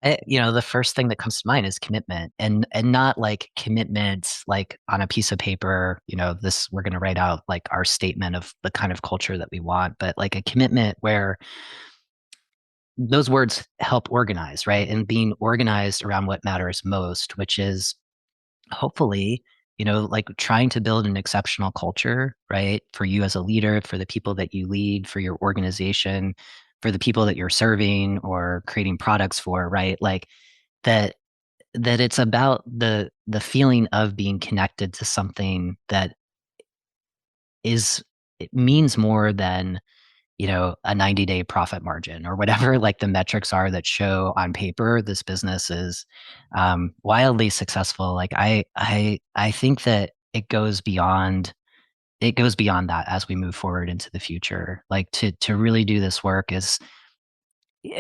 The first thing that comes to mind is commitment, and not like commitment like on a piece of paper, this we're going to write out like our statement of the kind of culture that we want, but like a commitment where those words help organize, right? And being organized around what matters most, which is hopefully, like trying to build an exceptional culture, right? For you as a leader, for the people that you lead, for your organization, for the people that you're serving or creating products for, right? Like that it's about the feeling of being connected to something that is it means more than a 90-day profit margin or whatever like the metrics are that show on paper this business is wildly successful. Like I think that it goes beyond that as we move forward into the future. Like to really do this work is,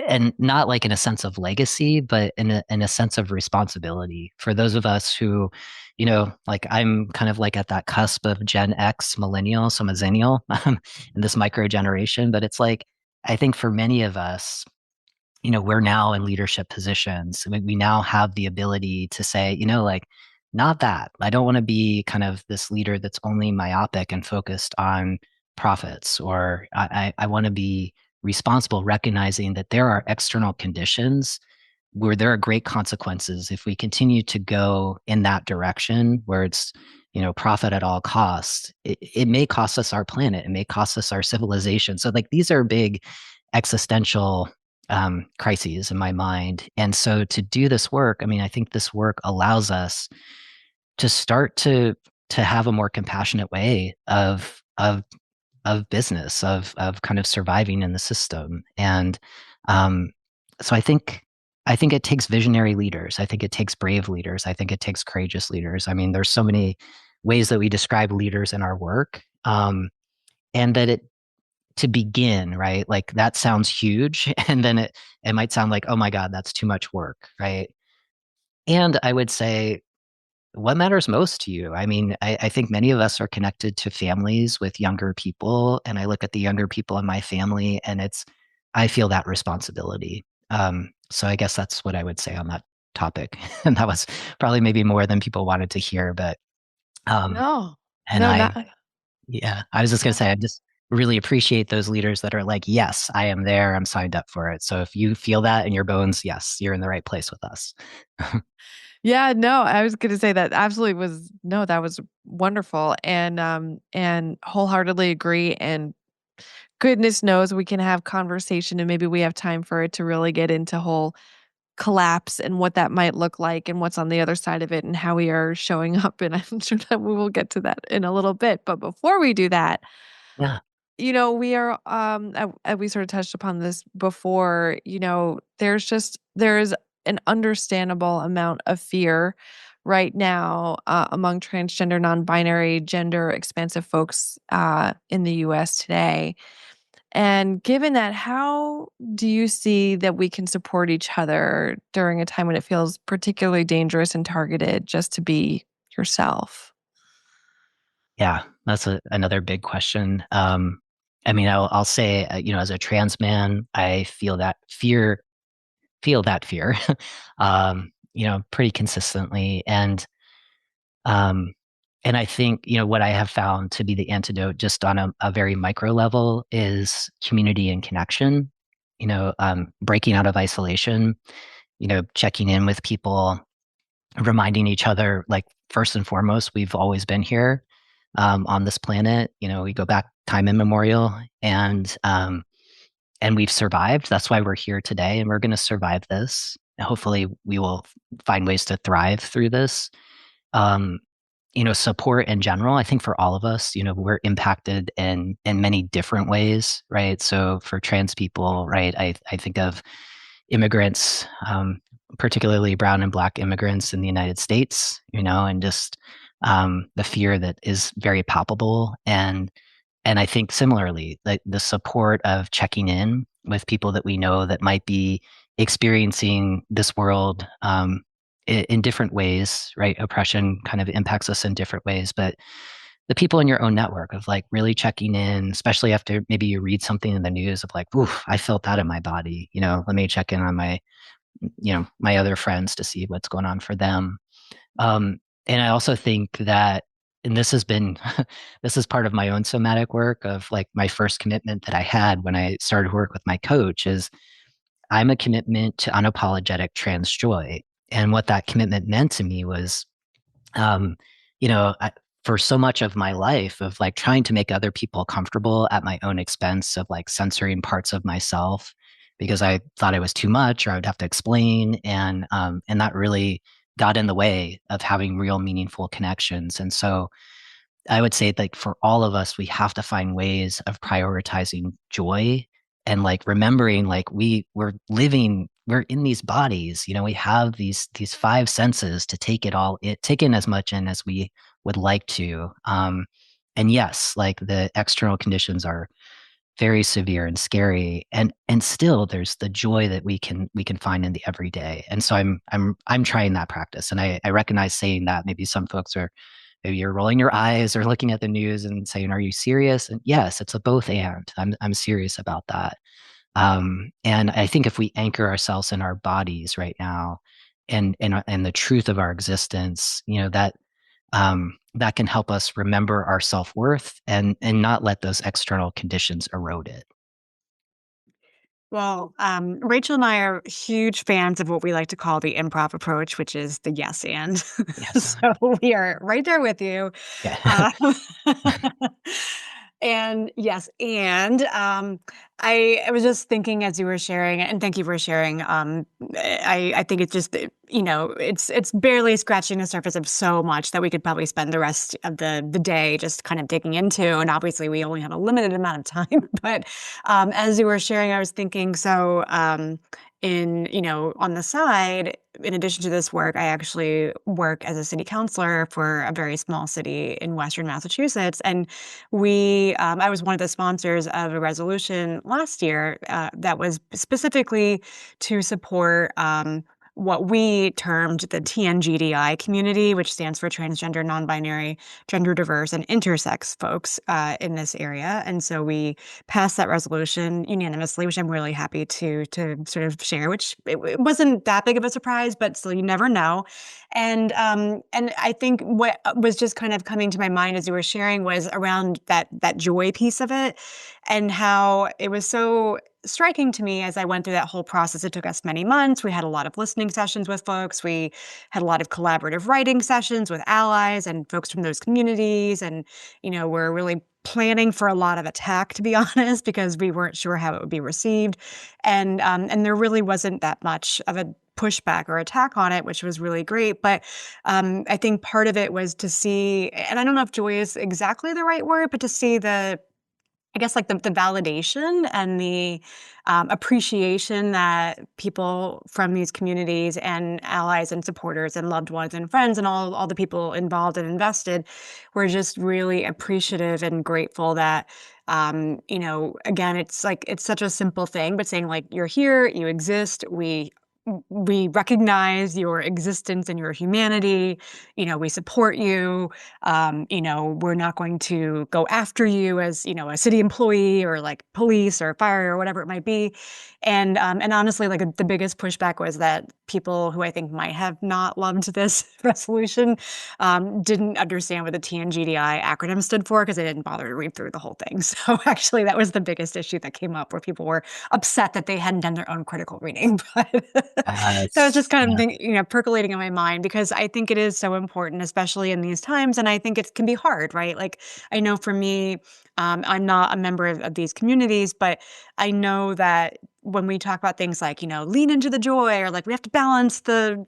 and not like in a sense of legacy, but in a sense of responsibility for those of us who, like I'm kind of like at that cusp of Gen X, millennial, so I'm a zennial, in this micro generation. But it's like I think for many of us, we're now in leadership positions. I mean, we now have the ability to say, like, not that. I don't want to be kind of this leader that's only myopic and focused on profits, or I want to be responsible, recognizing that there are external conditions where there are great consequences if we continue to go in that direction where it's, profit at all costs. It may cost us our planet. It may cost us our civilization. So like these are big existential crises in my mind. And so to do this work, I mean, I think this work allows us to start to have a more compassionate way of business, of kind of surviving in the system. And so I think it takes visionary leaders. I think it takes brave leaders. I think it takes courageous leaders. I mean, there's so many ways that we describe leaders in our work. And that it to begin, right? Like that sounds huge. And then it might sound like, oh my God, that's too much work, right? And I would say, what matters most to you? I mean, I think many of us are connected to families with younger people. And I look at the younger people in my family and I feel that responsibility. So I guess that's what I would say on that topic. And that was probably maybe more than people wanted to hear, but, um, No, and no, not yeah, I was just gonna yeah. say, I just really appreciate those leaders that are like, yes, I am there. I'm signed up for it. So if you feel that in your bones, yes, you're in the right place with us. Yeah, no, I was gonna say that absolutely was no, that was wonderful, and wholeheartedly agree, and goodness knows we can have conversation and maybe we have time for it to really get into whole collapse and what that might look like and what's on the other side of it and how we are showing up, and I'm sure that we will get to that in a little bit, but before we do that, Yeah. we are, we sort of touched upon this before, there's an understandable amount of fear right now among transgender, non-binary, gender expansive folks in the US today. And given that, how do you see that we can support each other during a time when it feels particularly dangerous and targeted just to be yourself? Yeah, that's another big question. I mean, I'll say, as a trans man, I feel that fear, pretty consistently. Um, and I think, what I have found to be the antidote just on a very micro level is community and connection, breaking out of isolation, checking in with people, reminding each other, like, first and foremost, we've always been here on this planet. We go back time immemorial, and we've survived. That's why we're here today, and we're going to survive this. And hopefully, we will find ways to thrive through this. Um, support in general. I think for all of us, we're impacted in many different ways, right? So for trans people, right, I think of immigrants, particularly brown and black immigrants in the United States, and just the fear that is very palpable. And I think similarly, like the support of checking in with people that we know that might be experiencing this world in different ways, right? Oppression kind of impacts us in different ways, but the people in your own network of like really checking in, especially after maybe you read something in the news of like, ooh, I felt that in my body, let me check in on my other friends to see what's going on for them. And I also think that, and this has been, this is part of my own somatic work of like my first commitment that I had when I started work with my coach is I'm a commitment to unapologetic trans joy. And what that commitment meant to me was, um, for so much of my life of like trying to make other people comfortable at my own expense of like censoring parts of myself because I thought it was too much or I would have to explain. And that really got in the way of having real meaningful connections. And so I would say like for all of us, we have to find ways of prioritizing joy and like remembering like we're in these bodies, we have these five senses to take in as much in as we would like to. And yes, like the external conditions are very severe and scary, and still there's the joy that we can find in the everyday. And so I'm trying that practice, and I recognize saying that maybe some folks are maybe you're rolling your eyes or looking at the news and saying, "Are you serious?" And yes, it's a both and. I'm serious about that. And I think if we anchor ourselves in our bodies right now, and the truth of our existence, that can help us remember our self worth and not let those external conditions erode it. Well, Rachel and I are huge fans of what we like to call the improv approach, which is the yes and. Yes. So we are right there with you. Yeah. Uh, and yes, and I was just thinking as you were sharing, and thank you for sharing. I think it's just it's barely scratching the surface of so much that we could probably spend the rest of the day just kind of digging into. And obviously, we only have a limited amount of time. But as you were sharing, I was thinking so. on the side, in addition to this work, I actually work as a city councilor for a very small city in Western Massachusetts. And I was one of the sponsors of a resolution last year that was specifically to support what we termed the TNGDI community, which stands for transgender, non-binary, gender diverse, and intersex folks in this area. And so we passed that resolution unanimously, which I'm really happy to sort of share. Which it wasn't that big of a surprise, but still, you never know. And I think what was just kind of coming to my mind as you were sharing was around that joy piece of it, and how it was so striking to me as I went through that whole process. It took us many months. We had a lot of listening sessions with folks. We had a lot of collaborative writing sessions with allies and folks from those communities. And, we're really planning for a lot of attack, to be honest, because we weren't sure how it would be received. And there really wasn't that much of a pushback or attack on it, which was really great. But I think part of it was to see, and I don't know if joy is exactly the right word, but to see I guess like the validation and the appreciation that people from these communities and allies and supporters and loved ones and friends and all the people involved and invested were just really appreciative and grateful that again, it's like it's such a simple thing, but saying like you're here, you exist, we recognize your existence and your humanity. We support you. We're not going to go after you as, a city employee or like police or fire or whatever it might be. And honestly, like the biggest pushback was that people who I think might have not loved this resolution didn't understand what the TNGDI acronym stood for because they didn't bother to read through the whole thing. So actually, that was the biggest issue that came up where people were upset that they hadn't done their own critical reading. But so it's just kind of Yeah. percolating in my mind because I think it is so important, especially in these times. And I think it can be hard, right? Like I know for me, I'm not a member of these communities, but I know that when we talk about things like, lean into the joy or like we have to balance the,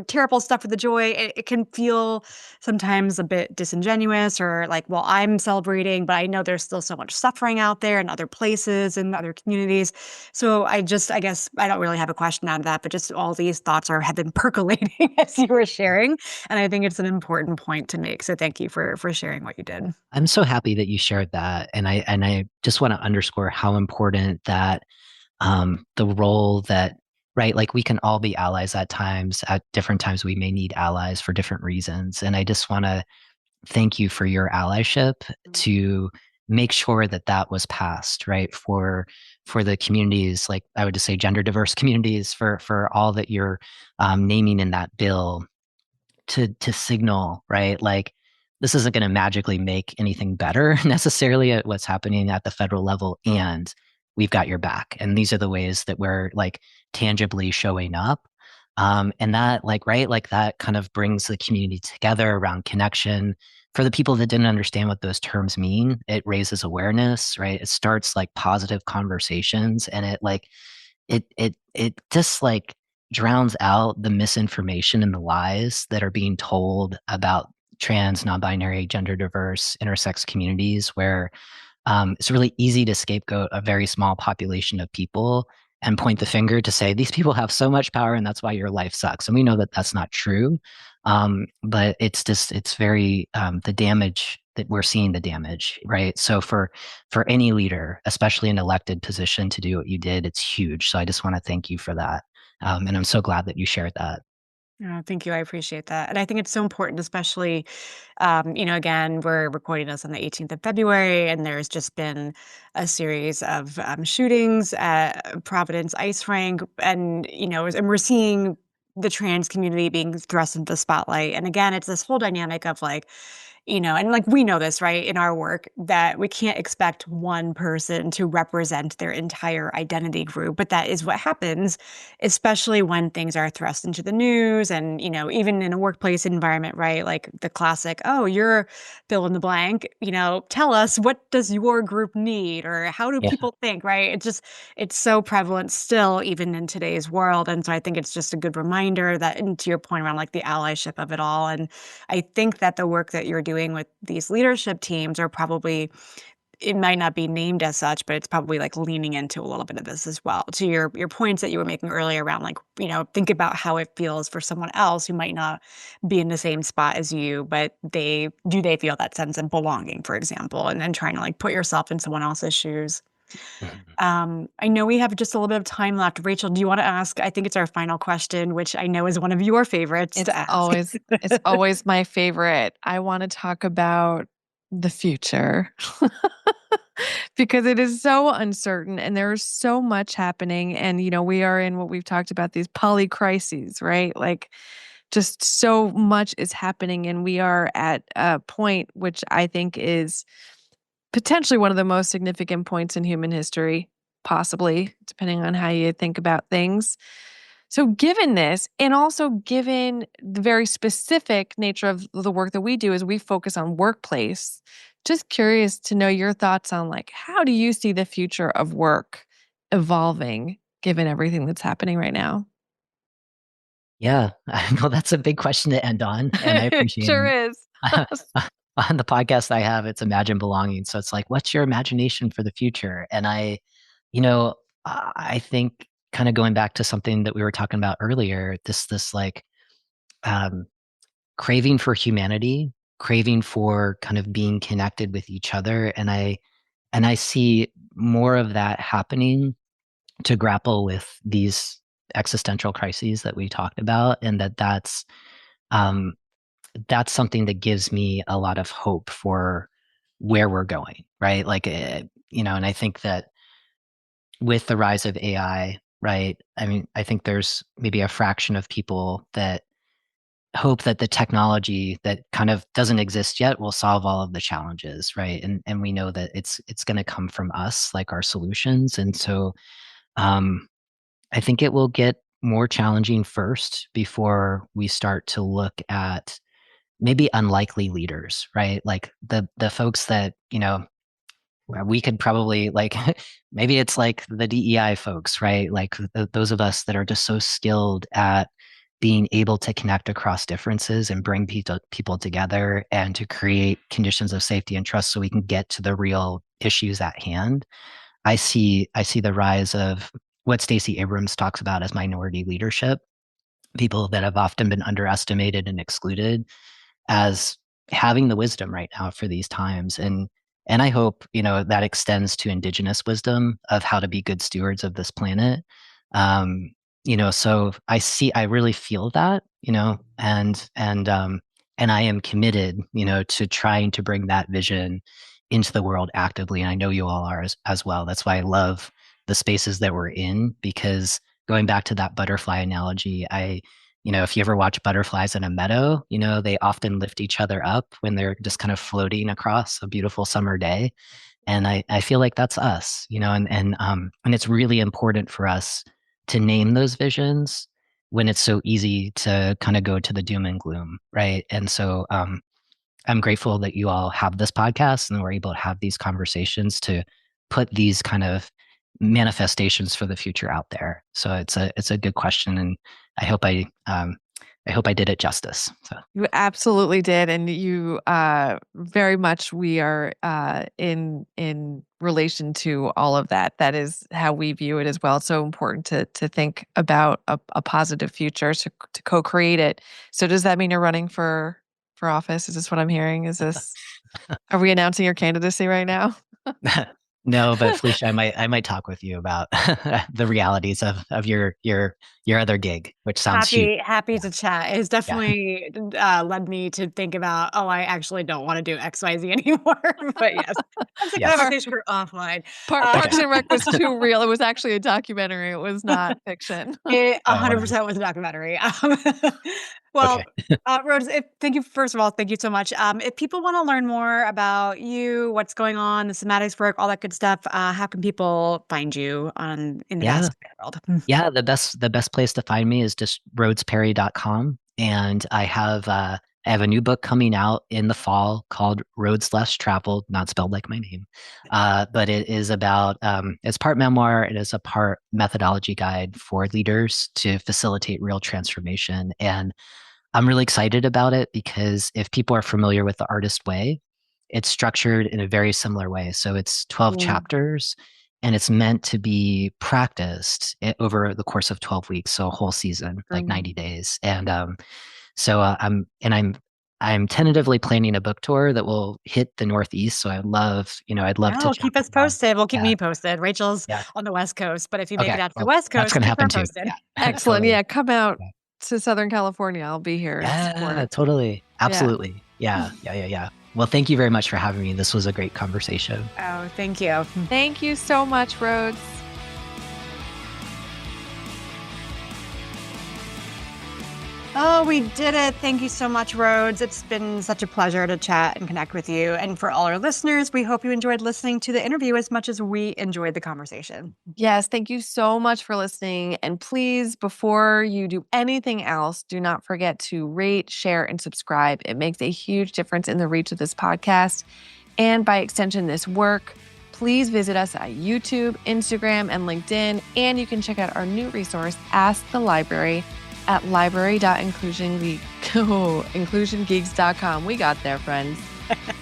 terrible stuff with the joy, it can feel sometimes a bit disingenuous or like, well, I'm celebrating, but I know there's still so much suffering out there in other places and other communities. So I guess I don't really have a question out of that, but just all these thoughts have been percolating as you were sharing. And I think it's an important point to make. So thank you for sharing what you did. I'm so happy that you shared that, and I just want to underscore how important that the role that right, like we can all be allies at times. At different times, we may need allies for different reasons, and I just want to thank you for your allyship to make sure that that was passed right for the communities, like I would just say gender diverse communities, for all that you're naming in that bill to signal, right? Like this isn't going to magically make anything better necessarily at what's happening at the federal level, and we've got your back. And these are the ways that we're like tangibly showing up. And that, like, right, like that kind of brings the community together around connection. For the people that didn't understand what those terms mean, it raises awareness, right? It starts like positive conversations, and it just like drowns out the misinformation and the lies that are being told about trans, non-binary, gender diverse, intersex communities, where it's really easy to scapegoat a very small population of people and point the finger to say these people have so much power and that's why your life sucks. And we know that that's not true. But it's very the damage that we're seeing, the damage, right? So for any leader, especially an elected position, to do what you did, it's huge. So I just want to thank you for that. And I'm so glad that you shared that. Oh, thank you. I appreciate that. And I think it's so important, especially, again, we're recording this on the 18th of February, and there's just been a series of shootings at Providence Ice Rink. And we're seeing the trans community being thrust into the spotlight. And again, it's this whole dynamic of like, and like we know this, right, in our work, that we can't expect one person to represent their entire identity group. But that is what happens, especially when things are thrust into the news and, even in a workplace environment, right? Like the classic, oh, you're fill in the blank, tell us, what does your group need? Or how do Yeah. people think, right? It's so prevalent still, even in today's world. And so I think it's just a good reminder that, and to your point around like the allyship of it all. And I think that the work that you're doing with these leadership teams are probably it might not be named as such, but it's probably like leaning into a little bit of this as well. To your points that you were making earlier around like, think about how it feels for someone else who might not be in the same spot as you, but they feel that sense of belonging, for example, and then trying to like put yourself in someone else's shoes. Mhm. I know we have just a little bit of time left. Rachel, do you want to ask? I think it's our final question, which I know is one of your favorites to ask. It's always my favorite. I want to talk about the future because it is so uncertain and there's so much happening. And, we are in what we've talked about, these polycrises, right? Like just so much is happening. And we are at a point which I think is potentially one of the most significant points in human history, possibly, depending on how you think about things. So, given this, and also given the very specific nature of the work that we do, is we focus on workplace. Just curious to know your thoughts on like how do you see the future of work evolving, given everything that's happening right now? Yeah, well, that's a big question to end on, and I It appreciate sure it. is. On the podcast I have, it's Imagine Belonging. So it's like, what's your imagination for the future? And you know, I think kind of going back to something that we were talking about earlier, this like um, craving for humanity, craving for kind of being connected with each other, and I see more of that happening to grapple with these existential crises that we talked about, and um, that's something that gives me a lot of hope for where we're going, right? Like, and I think that with the rise of AI, right? I mean, I think there's maybe a fraction of people that hope that the technology that kind of doesn't exist yet will solve all of the challenges, right? And we know that it's going to come from us, like our solutions, and so um, I think it will get more challenging first before we start to look at maybe unlikely leaders, right? Like the folks that, we could probably like maybe it's like the DEI folks, right? Like those of us that are just so skilled at being able to connect across differences and bring people together and to create conditions of safety and trust so we can get to the real issues at hand. I see the rise of what Stacey Abrams talks about as minority leadership, people that have often been underestimated and excluded as having the wisdom right now for these times. And I hope, that extends to indigenous wisdom of how to be good stewards of this planet. um so I really feel that, and I am committed, to trying to bring that vision into the world actively, and I know you all are as well. That's why I love the spaces that we're in, because going back to that butterfly analogy, if you ever watch butterflies in a meadow, they often lift each other up when they're just kind of floating across a beautiful summer day. And I feel like that's us, and it's really important for us to name those visions when it's so easy to kind of go to the doom and gloom, right? And so I'm grateful that you all have this podcast and we're able to have these conversations to put these kind of manifestations for the future out there. So it's a good question, and I hope I hope I did it justice. So You absolutely did, and you very much we are in relation to all of that. That is how we view it as well. It's so important to think about a positive future to co-create it. So does that mean you're running for office? Is this what I'm hearing? Are we announcing your candidacy right now? no, but Felicia, I might talk with you about the realities of your other gig, which sounds huge. Happy Yeah, to chat. It's yeah, definitely led me to think about, oh, I actually don't want to do XYZ anymore. But yes, that's a yes. Par- conversation for offline. Okay. Parks and Rec was too real. It was actually a documentary. It was not fiction. It Oh, wonderful. 100% was a documentary. Okay. Well, Rhodes, thank you. First of all, thank you so much. If people want to learn more about you, what's going on, the somatics work, all that good stuff, how can people find you in the Yeah. vast world? Yeah, the best place to find me is just rhodesperry.com. And I have a new book coming out in the fall called Rhodes Less Traveled, not spelled like my name. But it is about it's part memoir, it is a part methodology guide for leaders to facilitate real transformation. And I'm really excited about it because if people are familiar with the artist way, it's structured in a very similar way. So it's 12 Mm. chapters, and it's meant to be practiced over the course of 12 weeks, so a whole season, like 90 days. And so I'm tentatively planning a book tour that will hit the Northeast. So I'd love to Oh, chat keep us with them. posted. Well, keep Yeah, me posted. Rachel's yeah. on the West Coast, but if you make Okay, it out to the well, West that's Coast, gonna keep her happen too. posted. Yeah, Excellent. totally. Yeah, come out Yeah. to Southern California. I'll be here in Yeah, support. totally. Yeah. Absolutely. Yeah, yeah, yeah, yeah. Well, thank you very much for having me. This was a great conversation. Oh, thank you. Thank you so much, Rhodes. Oh, we did it. Thank you so much, Rhodes. It's been such a pleasure to chat and connect with you. And for all our listeners, we hope you enjoyed listening to the interview as much as we enjoyed the conversation. Yes, thank you so much for listening. And please, before you do anything else, do not forget to rate, share, and subscribe. It makes a huge difference in the reach of this podcast and by extension, this work. Please visit us at YouTube, Instagram, and LinkedIn. And you can check out our new resource, Ask the Library, at library.inclusiongeeks.com. We got there, friends.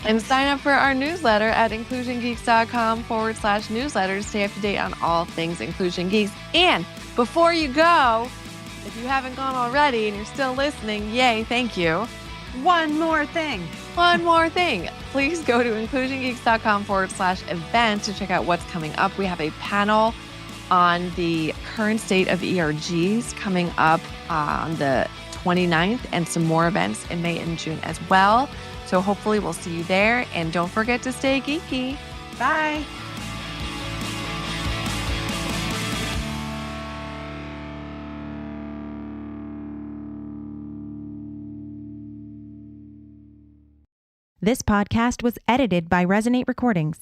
And sign up for our newsletter at inclusiongeeks.com/newsletter to stay up to date on all things Inclusion Geeks. And before you go, if you haven't gone already and you're still listening, yay, thank you. One more thing. Please go to inclusiongeeks.com/events to check out what's coming up. We have a panel on the current state of ERGs coming up on the 29th and some more events in May and June as well. So hopefully we'll see you there. And don't forget to stay geeky. Bye. This podcast was edited by Resonate Recordings.